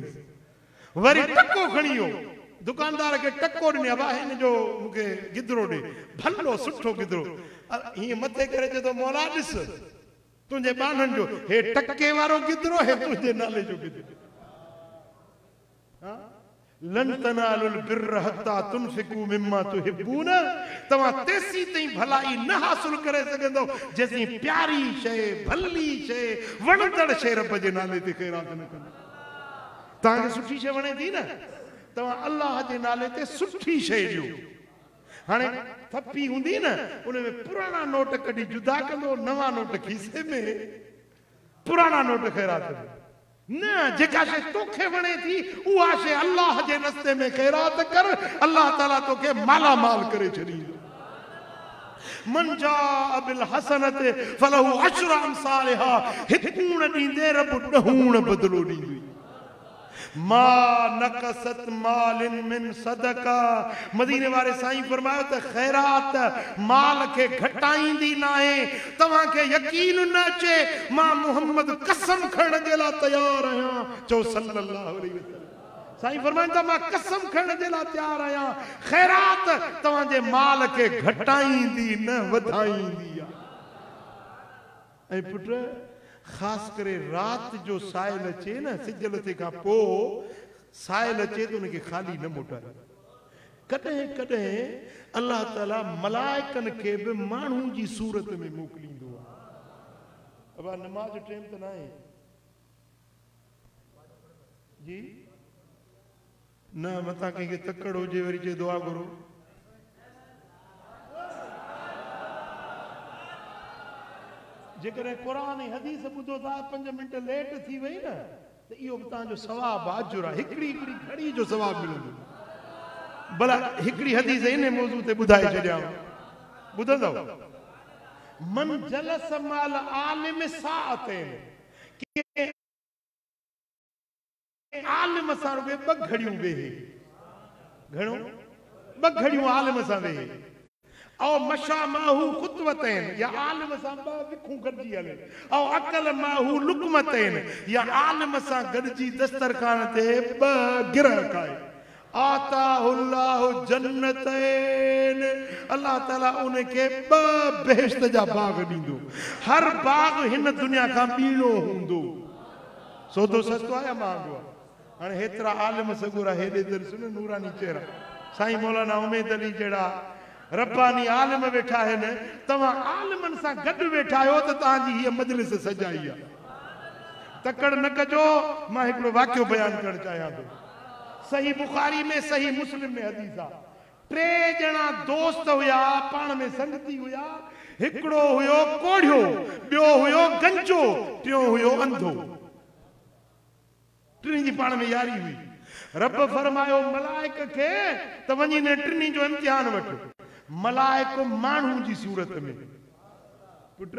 वरी टको खणी वियो दुकानदार खे, टको ॾिनी अबा हिन जो मूंखे गिदरो ॾे, भलो सुठो गिदरो। हीअं मथे करे चए थो मौला ॾिस तुंहिंजे ॿाननि जो हे टके वारो गिदरो, हे तुंहिंजे नाले जो गिदरो। लन तनालुल बिर्र हत्ता तुनफिकू मिम्मा तुहिब्बून। तव्हां तेसी ताईं भलाई न हासिल करे सघंदो जेसी प्यारी शइ, भली शइ, वणंदड़ शइ रब जे नाले ते ख़ैरात न कंदो। तव्हांखे सुठी शइ वणे थी न, तव्हां अल्लाह जे नाले ते सुठी शइ ॾियो। हाणे थप्पी हूंदी न, उन में पुराणा नोट कढी जुदा कंदो, नवा नोट खीसे में, पुराणा नोट ख़ैरात न। जेका शइ तोखे वणे थी उहा शइ अल्लाह जे रस्ते में ख़ैरात कर, अल्लाह ताला तोखे माला माल करे छॾींदो। मन जा बिल हसनत फलहु अशरु अमसालिहा। हिकूण ॾींदे रब 10 बदिलो ॾींदो। मा नकसत मालिन मिन सदका। मदीने वारे साईं फरमायो त खैरात माल के घटाईंदी न आहे। तव्हां खे यकीन न अचे मां मोहम्मद कसम खणण जे लाइ तयार आहियां, चओ सल्लल्लाहु अलैहि वसल्लम। साईं फरमाइनि था मां कसम खणण जे लाइ तयार आहियां, खैरात तव्हां जे माल के घटाईंदी न वधाईंदी आहे। ऐं पुट खास करे रात जो साइल अचे न, सिजल ते खां पोइ साइल अचे तो उनखे खाली न मोटाए। कॾहिं कॾहिं अल्लाह ताला मलाइकनि खे बि माण्हू जी सूरत में मोकिलींदो आहे। अब नमाज टाइम त न आहे जी न, मथां कंहिंखे तकड़ हुजे वरी चए दुआ घुरो। जेकॾहिं क़ुरान ऐं हदीस ॿुधो था 5 मिंट लेट थी वई न त इहो बि तव्हांजो सवाब आजुर आहे, हिकिड़ी घड़ी जो सवाब मिलंदो। भला हिकिड़ी हदीस इन मौज़ू ते ॿुधाए छॾियां, ॿुधंदव? मन जलस माल आलिम साअतैन, आलिम सां रुॻो 2 घड़ियूं वेहे, घणो 2 घड़ियूं आलिम सां वेहे। और मशा माहू खुतवतैन, या आलिम सां 2 विखूं गॾिजी हले। और अकल माहू लुकमतैन, या आलिम सां गॾिजी दस्तरखान ते 2 गिरह खाए। आताहुल्लाहु जन्नतैन, अल्लाह ताला उनखे 2 बेहश्त जा बाग ॾींदो। हर बाग हिन दुनिया खां ॿीणो हूंदो। सौदो सस्तो आहे या महांगो आहे? हाणे हेतिरा आलिम सगुरा हेॾे दर्स न, नूरानी चेहरा साईं मौलाना उमेद अली जहिड़ा रब्बानी आलिम वेठा आहिनि। तव्हां आलिमनि सां गॾु वेठा आहियो त तव्हांजी हीअ मजलिस सजाई आहे। तकड़ न कजो। मां हिकिड़ो वाक़ियो बयानु करणु चाहियां थो। सही बुखारी में, सही मुस्लिम में हदीस आहे। 3 ॼणा दोस्त हुया, पाण में संगती हुया। हिकिड़ो हुयो कोढ़ियो, ॿियो हुयो गंजो, टियों हुयो अंधो। 3 जी पाण में यारी हुई। रब फरमायो मलाइक खे त वञी न 3 जो इम्तिहान वठ। मलाइक माण्हू जी सूरत में, पुट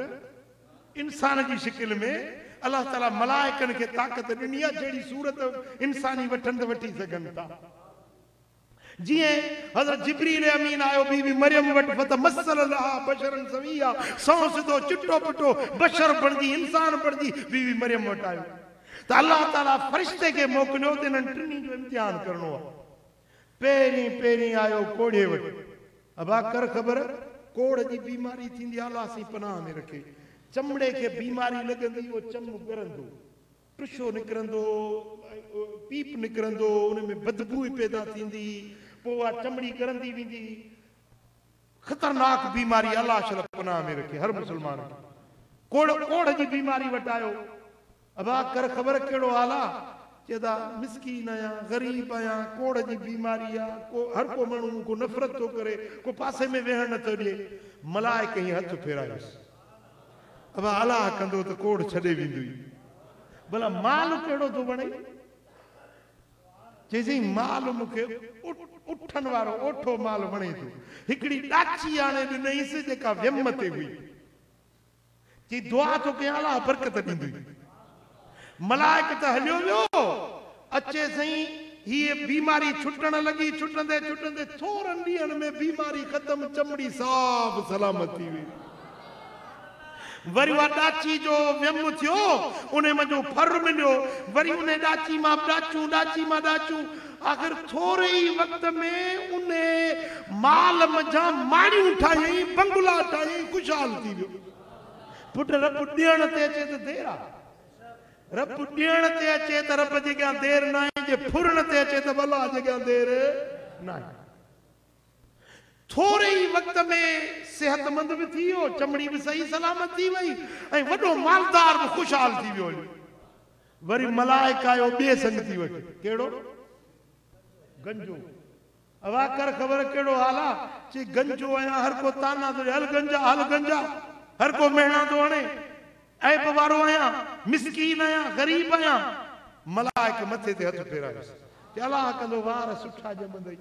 इंसान जी शिकिल में अल्लाह ताला मलाइकनि खे ताक़त ॾिनी आहे जहिड़ी सूरत इंसानी वठनि त वठी सघनि था। जिए हज़रत जिब्रील अमीन आयो बीबी मरियम वट फतमस्सल लहा बशरन सविया सौ सिधो चिट्टो पिटो बशर बणजी इंसान बणजी बीबी मरियम वट आयो त अल्लाह ताला फरिश्ते के मोकलियो त इन्हनि टिनी जो इम्तिहान करणो आहे। पहिरीं पहिरीं आयो कोड़े वटि। अबा कर ख़बर कोड़ जी बीमारी थींदी अल्लाह सी पनाह में रखे। चमड़े के बीमारी लगंदी वो चम गरंदो टुशो निकरंदो पीप निकरंदो उनमें बदबू पैदा थींदी पोइ उहा चमड़ी गरंदी वेंदी। खतरनाक बीमारी अल्लाह शल पनाह में रखे हर मुसलमान खे। कोड़ कोड़ जी बीमारी वटि आयो। अबा कर ख़बर कहिड़ो हाल आहे? चेदा मिसकीन आहियां ग़रीब आहियां कोड़ जी बीमारी आहे को हर को माण्हू को नफ़रत थो करे को पासे में वेहण नथो ॾिए। मलाइक ही हथ फेरायोसि। अब अलाह कंदो त कोड़ छॾे वेंदी। भला माल कहिड़ो थो वणे? चइसई माल मूंखे उठण वारो ओठो माल वणे थो। हिकिड़ी ॾाची आणे ॾिनईसि जेका व्यम ते हुई। चई दुआ थो कयां अलाह बरकत ॾींदी। मलाइक त हलियो वियो अचे सही हीअ बीमारी छुटण लॻी। छुटंदे छुटंदे थोरनि ॾींहंनि में बीमारी ख़तम चमड़ी साफ़ सलामत थी वई। वरी उहा ॾाची जो व्यम थियो उन मजो फर मिलियो। वरी उन ॾाची मां ॾाचूं ॾाची मां ॾाचूं आख़िर थोरे ई वक़्त में उन माल मझां माड़ियूं ठाहियईं बंगला ठाहियईं ख़ुशहाल थी वियो। पुट रब ॾियण ते अचे त देर आहे। रब ॾियण ते अचे त रब जे अॻियां देर न आहे। जे फुरण ते अचे त भला जे अॻियां देर न आहे। थोरे ई वक़्त में सेहतमंद बि थी वियो चमड़ी बि सही सलामत थी वई ऐं वॾो मालदार बि ख़ुशहाल थी वियो। वरी मलाइक आयो ॿिए संगती वटि। कहिड़ो? गंजो। अवा कर ख़बर कहिड़ो हाल आहे? चई गंजो आहियां हर को ताना थो ॾे हल गंजा हल गंजा हर को मेणा थो हणे ऐब वारो आहियां मिसकीन आहियां ग़रीब आहियां। मलाइक मथे ते हथ फेरायोसि। अलाह कंदो वार सुठा ॼमंदई।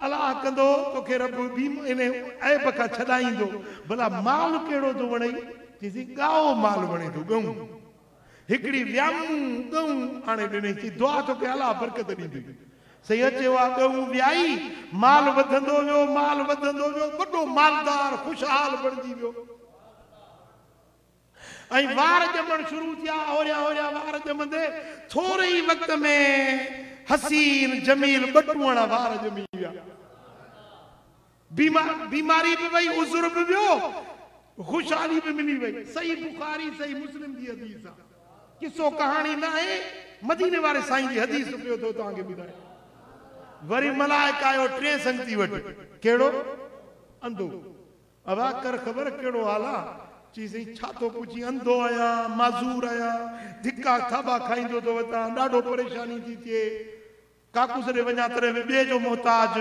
अलाह कंदो तोखे रब इन ऐब खां छॾाईंदो। भला माल कहिड़ो थो वणे? चइसि ॻाओ माल वणे थो ॻऊं। हिकिड़ी व्यामूं ॻऊं आणे ॾिनई। चई दुआ तोखे अलाह बरकत ॾींदी। सही अचे उहा ॻऊं व्याई माल वधंदो वियो माल वधंदो वियो वॾो मालदार ख़ुशहाल बणिजी वियो। ऐं वार ॼमण शुरू थिया होरिया होरिया वार ॼमंदे थोरे ई वक़्त में हसीन जमील बटूअण वार ॼमी विया। बीमारी बि वई उज़ुर बि वियो ख़ुशहाली बि मिली वई। सही बुखारी सही मुस्लिम जी हदीस आहे। किसो कहाणी न आहे मदीने वारे साईं जी हदीस पियो थो तव्हांखे ॿुधाए। वरी मलाइक आयो टे संगती वटि। कहिड़ो? अंधो। अवा कर ख़बर कहिड़ो हाल आहे? चई छा थो पुछी? अंधो आहियां माज़ूर आहियां धिका थाबा खाईंदो थो वठां ॾाढो परेशानी थी थिए काकूस ॾे वञा तॾहिं बि ॿिए जो मोहताज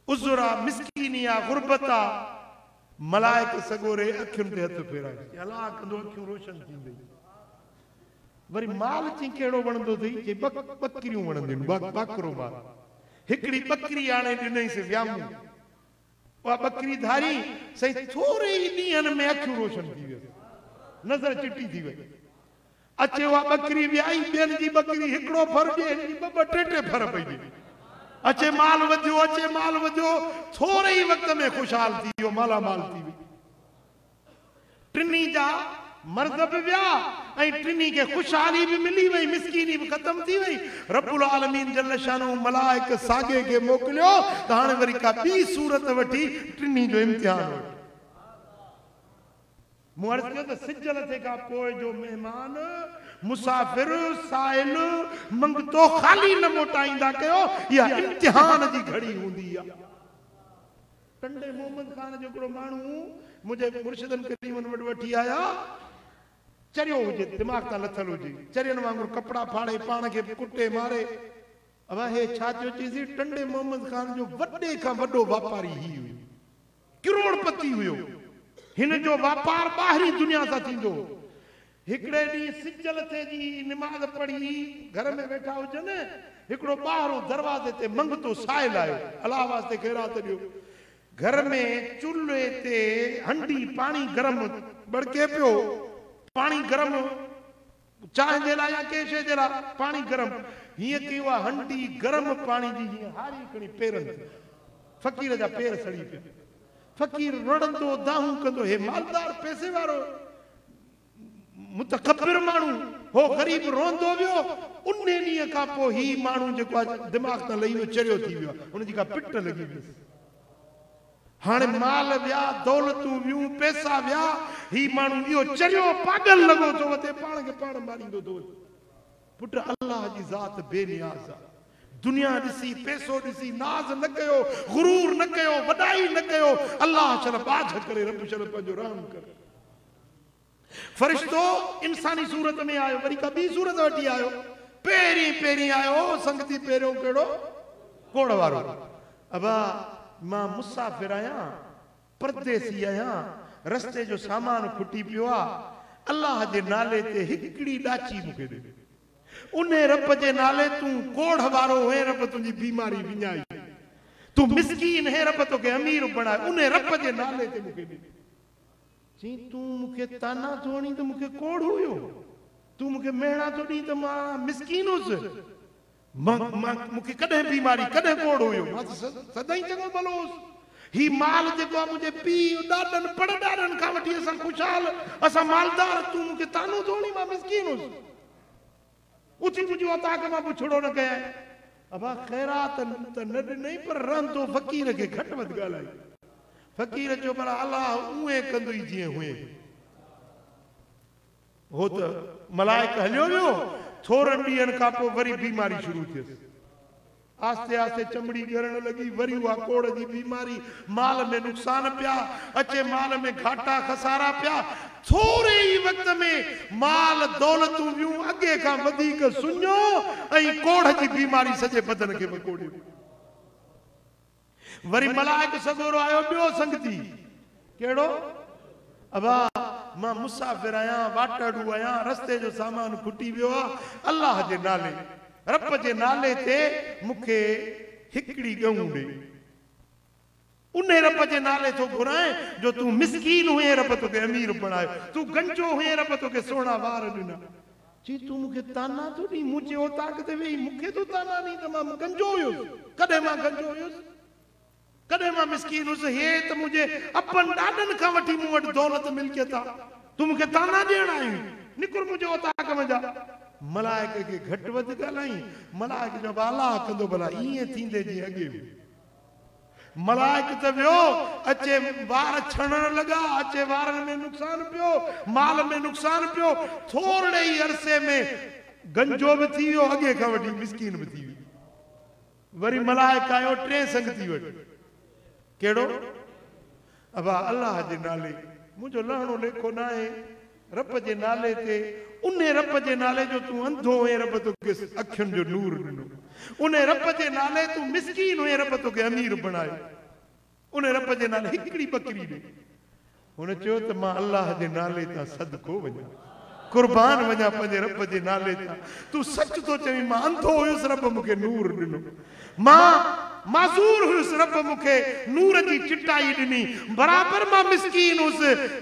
उज़ुर आहे मिसकीनी आहे गुरबत आहे। मलाइक सॻोरे अखियुनि ते हथ फेराए। अलाह कंदो अखियूं रोशन थींदी। वरी माल चई कहिड़ो वणंदो अथई? चई ॿकरियूं वणंदियूं ॿाकरो माल। हिकिड़ी ॿकरी आणे ॾिनईसि व्यामूं। उहा ॿकरी धारी सही थोरे ई ॾींहंनि में अखियूं रोशन थी वियो नज़र चिटी थी वई। अचे उहा ॿकरी वियाई ॿियनि जी ॿकरी हिकिड़ो फर ॾे ॿ ॿ टे टे फर पई ॾे। अचे माल वधियो अचे माल वधियो थोरे ई वक़्त में ख़ुशहाल थी वियो मालामाल थी वई। टिनी जा मर्द बि विया ऐं टिनी खे ख़ुशहाली बि मिली वई मिसकीनी बि ख़तम थी वई। रब्बुल आलमीन जल शानो मलाइक साॻे खे मोकिलियो त हाणे वरी का ॿी सूरत वठी टिनी जो इम्तिहान वठी। मूं अर्ज़ु कयो त सिज लथे खां पोइ जो महिमान मुसाफ़िर साइल मंगतो ख़ाली न मोटाईंदा कयो। इहा इम्तिहान जी घड़ी हूंदी आहे। टंडे मोहम्मद खान जो हिकिड़ो माण्हू मुंहिंजे मुर्शिदनि करीमनि वटि वठी आया। चरियो हुजे दिमाग़ तां लथल हुजे चरियनि वांगुरु कपिड़ा फाड़े पाण खे कुटे मारे। अब हे छा थियो? चईसीं टंडे मोहम्मद खान जो वॾे खां वॾो वापारी ही हुयो करोड़पति हुयो। हिन जो वापार ॿाहिरीं दुनिया सां थींदो। हिकिड़े ॾींहुं सिज लथे जी निमाज़ पढ़ी घर में वेठा हुजनि हिकिड़ो ॿाहिरों दरवाज़े ते मंगतो साइल आयो। अलाह वास्ते ख़ैरात ॾियो। घर में चुल्हे ते हंडी पाणी गरम बड़के पियो। पाणी गरम चांहि जे लाइ या कंहिं शइ जे लाइ पाणी गरम। हिय कयो हंडी गरम पानी जी हिय हारी कणी पेरन फकीर जा पेर सड़ी पे फकीर रोड़ंदो दाहू कंदो हे मालदार पैसे वारो मुतकब्बिर मानू हो गरीब रोंदो वियो उन्ने नी का पो ही मानू जो दिमाग त लई चरियो थी वियो उन जी का पिट लगी बस हाने माल व्या दौलतू वियो पैसा व्या ही मानू यो चरियो पागल लगो तो वते पाण के पाण मारींदो दो पुट अल्लाह जी जात बेनियाज़ दुनिया दिसी पैसो दिसी नाज न कयो गुरूर न कयो वडाई न कयो अल्लाह चल बाझ करे रब चल पंजो राम कर फरिश्तो इंसानी सूरत में आयो वरी का बी सूरत वठी आयो पेरी पेरी आयो संगति पेरो केड़ो कोड़ वारो अबा मां मुसाफिर आया परदेसी आया रस्ते जो सामान खुटी पियो आ अल्लाह जे नाले ते हिकड़ी डाची मुके दे उन्हें रब जे नाले तू कोड़ वारो है रब तुझी बीमारी विञाई तू मिस्कीन है रब तो के अमीर बनाए उन्हें रब जे नाले ते मुके दे जी तू मुके ताना थोणी तो मुके कोड़ हुयो तू मुके मेहणा थोड़ी तो मां मिस्कीन हुस मुके कदे बीमारी कदे कोड़ हुयो मां सदाई चंगो भलो ही माल जेको मुझे पी डाडन पड़ डाडन का वठी असा खुशहाल असा मालदार तू मुके तानो थोणी मां मिस्कीन हुस उची मुझे अता के मां पुछड़ो न कया अबा खैरात त नड नहीं पर रन तो फकीर के घट वध गालाई फकीर जो पर अल्लाह उए कंदुई जे हुए हो तो मलाइक हलियो वियो थोरन ॾींहनि खां पोइ वरी बीमारी शुरू थियसि आस्ते आस्ते चमड़ी ॻरण लगी वरी उहा कोड़ जी बीमारी माल में नुकसान पिया अचे माल में घाटा खसारा पिया थोरे ही वक्त में माल दौलतूं वियूं अॻे खां वधीक सुञो ऐं कोड़ जी बीमारी सॼे बदन खे वकोड़ियो वरी मलाइक सगोरो आयो ॿियो संगती केड़ो अबा मां मुसाफिर आया वाटड़ू आया रस्ते जो सामान खुटी वियो आहे अल्लाह जे नाले रब जे नाले ते मुखे हिकड़ी गऊं दे उन्हें रब जे नाले तो घुराए जो तू मिस्कीन हुए रब तो के अमीर बनायो तू गंजो हुए रब तो के सोना वार ॾिना जी तू मुखे ताना तो नी मुझे ओ ताकत वेई मुखे तो ताना नहीं तो मां गंजो हुयो कदे मां गंजो हुयो कदे मां मिस्कीन हुस हे तो मुझे अपन डाडन का वठी मु वट दौलत मिलकियत तू मुखे ताना देण आई निकुर मुझे ओ ताक मजा मलाइक के घट वध गलाई मलाइक जो अल्लाह कंदो भला इए थींदे जी अगे मलाइक त वियो अचे वार छणन लगा अचे वारन में नुकसान पियो माल में नुकसान पियो थोड़े ही अरसे में गंजो भी थी वियो अगे का वठी मिस्कीन भी थी वियो वरी मलाइक आयो टे संगती वट केड़ो अबा अल्लाह जे नाले मुझो लहणो लेखो ना है रब जे नाले ते उन्हें रब जे नाले जो तू अंधो है रब तो के अखियन जो नूर दिनो उन्हें रब जे नाले तू मिस्कीन है रब तो के अमीर बनायो उन्हें रब जे नाले हिकड़ी बकरी दे उन्हें चयो त मां अल्लाह जे नाले ता सदको वञा कुर्बान वञा पंहिंजे रब जे नाले ता तू सच तो चवी मां अंधो हुयुस रब मुखे नूर दिनो मां माज़ूर हुयुस रब मुखे नूर जी चिटाई दिनी बराबर मां मिस्कीन हुस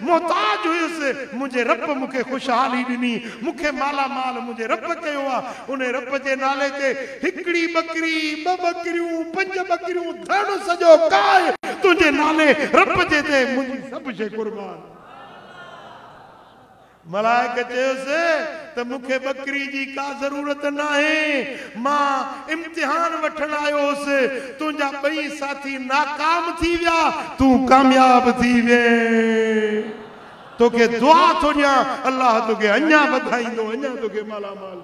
मोहताज हुयुस मुझे रब मुखे खुशहाली दिनी मुखे माला माल मुझे रब कयो आ उन्हें रब जे नाले ते हिकड़ी बकरी ब बकरियूं पंज बकरियूं धड़ सजो काय तुझे नाले रब जे ते मुझी सब शे कुर्बान मलाइक चयोसे त मुखे बकरी जी का जरूरत ना है मां इम्तिहान वठण आयोस तुझा बई साथी नाकाम थी विया तू कामयाब थी वे तो के दुआ तो न्या अल्लाह तो के अन्या वधाईंदो अन्या तो के माला माल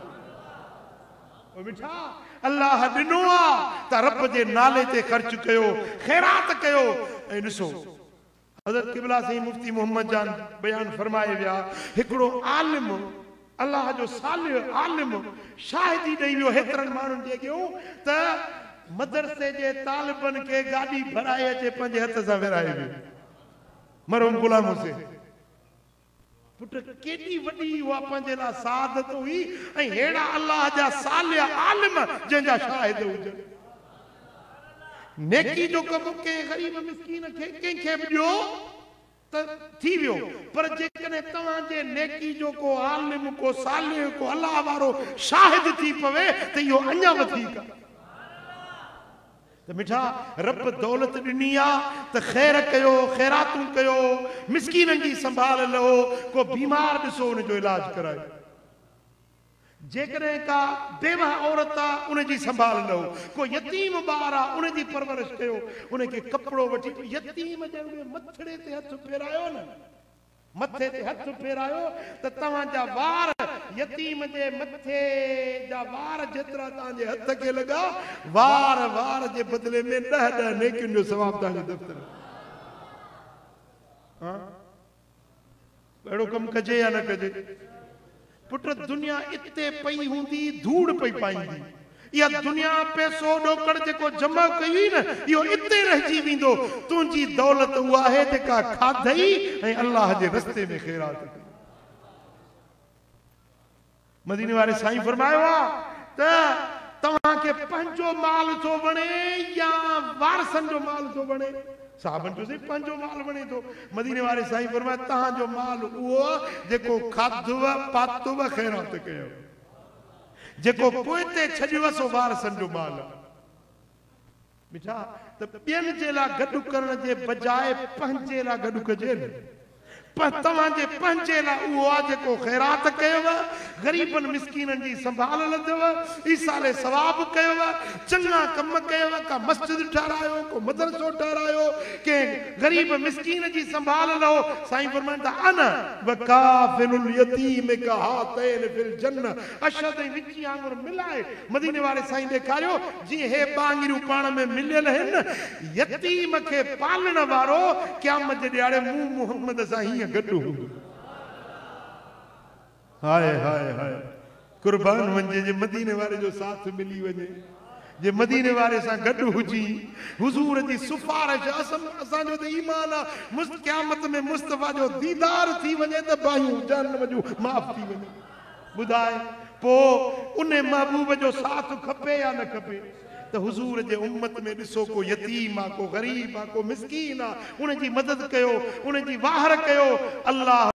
ओ मिठा अल्लाह दिनो आ त रब जे नाले ते खर्च कयो खैरात कयो ए ॾिसो हजरत किबला से मुफ्ती मोहम्मद जान बयान फरमाए विया हिकड़ो आलिम अल्लाह जो सालिह आलिम शाहिदी ॾेई वियो हेतिरनि माण्हुनि जे अॻियां त मदरसे जे तालिबनि खे गाॾी भराए अचे पंहिंजे हथ सां विराए वियो मरहूम गुलाम हुसैन पुट केॾी वॾी उहा पंहिंजे लाइ सादत हुई ऐं अहिड़ा अल्लाह जा सालिह आलिम जंहिंजा शाहिद हुजनि नेकी जो कम के गरीब मिस्कीन के के ॾियो थी वियो पर जेकॾहिं तव्हांजे नेकी जो को आलिम को सालिह को अलाह वारो शाहिद थी पवे त इहो अञा वधीक त मिठा रब दौलत ॾिनी आहे त ख़ैर कयो ख़ैरातूं कयो मिसकीननि जी संभाल लो को बीमार ॾिसो उनजो इलाज करायो जेकॾहिं का बेवाह औरत आहे उनजी संभाल लो को यतीम ॿार आहे उनजी परवरिश कयो उनखे कपिड़ो वठी यतीम जे मथड़े ते हथ फेरायो न मथे ते हथ फेरायो त तव्हांजा वार यतीम जे मथे जा वार जेतिरा तव्हांजे हथ खे लॻा वार वार जे बदिले में 10 नेकियुनि जो सवाब तव्हांजे दफ़्तर अहिड़ो कमु कजे या न कजे पुट दुनिया इते पई हूंदी धूड़ पई पाईंदी या दुनिया पैसो ॾोकड़ जेको जमा कई न इहो इते रहिजी वेंदो तुंहिंजी दौलत उहा आहे जेका खाधई ऐं अल्लाह जे रस्ते में ख़ैरात कई मदीने वारे साईं फरमायो आहे त तव्हांखे पंहिंजो माल थो वणे या वारसनि जो माल थो वणे साहबन जो पंहिंजो माल वणे थो मदीने वारे साईं फरमायो तव्हांजो माल उहो जेको खाधव पातव ख़ैरात कयो जेको पोइते छॾियो सो वारसनि जो माल मिठा त ॿियनि जे लाइ गॾु करण जे बजाए पंहिंजे लाइ गॾु कजे न तव्हांजे पंहिंजे लाइ उहो आहे जेको ख़ैरात कयव ग़रीबनि मिसकीननि जी संभाल लथव ईसाले सवाब कयव चङा कम कयव का मस्जिद ठारायो को मदरसो ठारायो के ग़रीब मिसकीन जी संभाल लो साईं फरमाईंदा अन वकाफिलुल यतीम का हातैन फिल जन्नह अशद विची आंगुर मिलाए मदीने वारे साईं ॾेखारियो जीअं हे बांगिरियूं पाण में मिलियल आहिनि यतीम खे पालण वारो क़यामत जे ॾियारे मूं मुहम्मद सां गड्डू हाय हाय हाय कुर्बान वंजे जे मदीने वाले जो साथ मिली वने जे मदीने वाले सां गड्डू हुजी हुजूर जी सिफारिश असां जो त ईमान आहे क़यामत में मुस्तफा जो दीदार थी वने त बाहियूं जहन्नम जो माफ थी वने बुधाए पो उन महबूब जो साथ खपे या न खपे त हुजूर जे उम्मत में ॾिसो को यतीम आहे को ग़रीब आहे को मिसकीन आहे उनजी मदद कयो उनजी वाहर कयो अल्लाह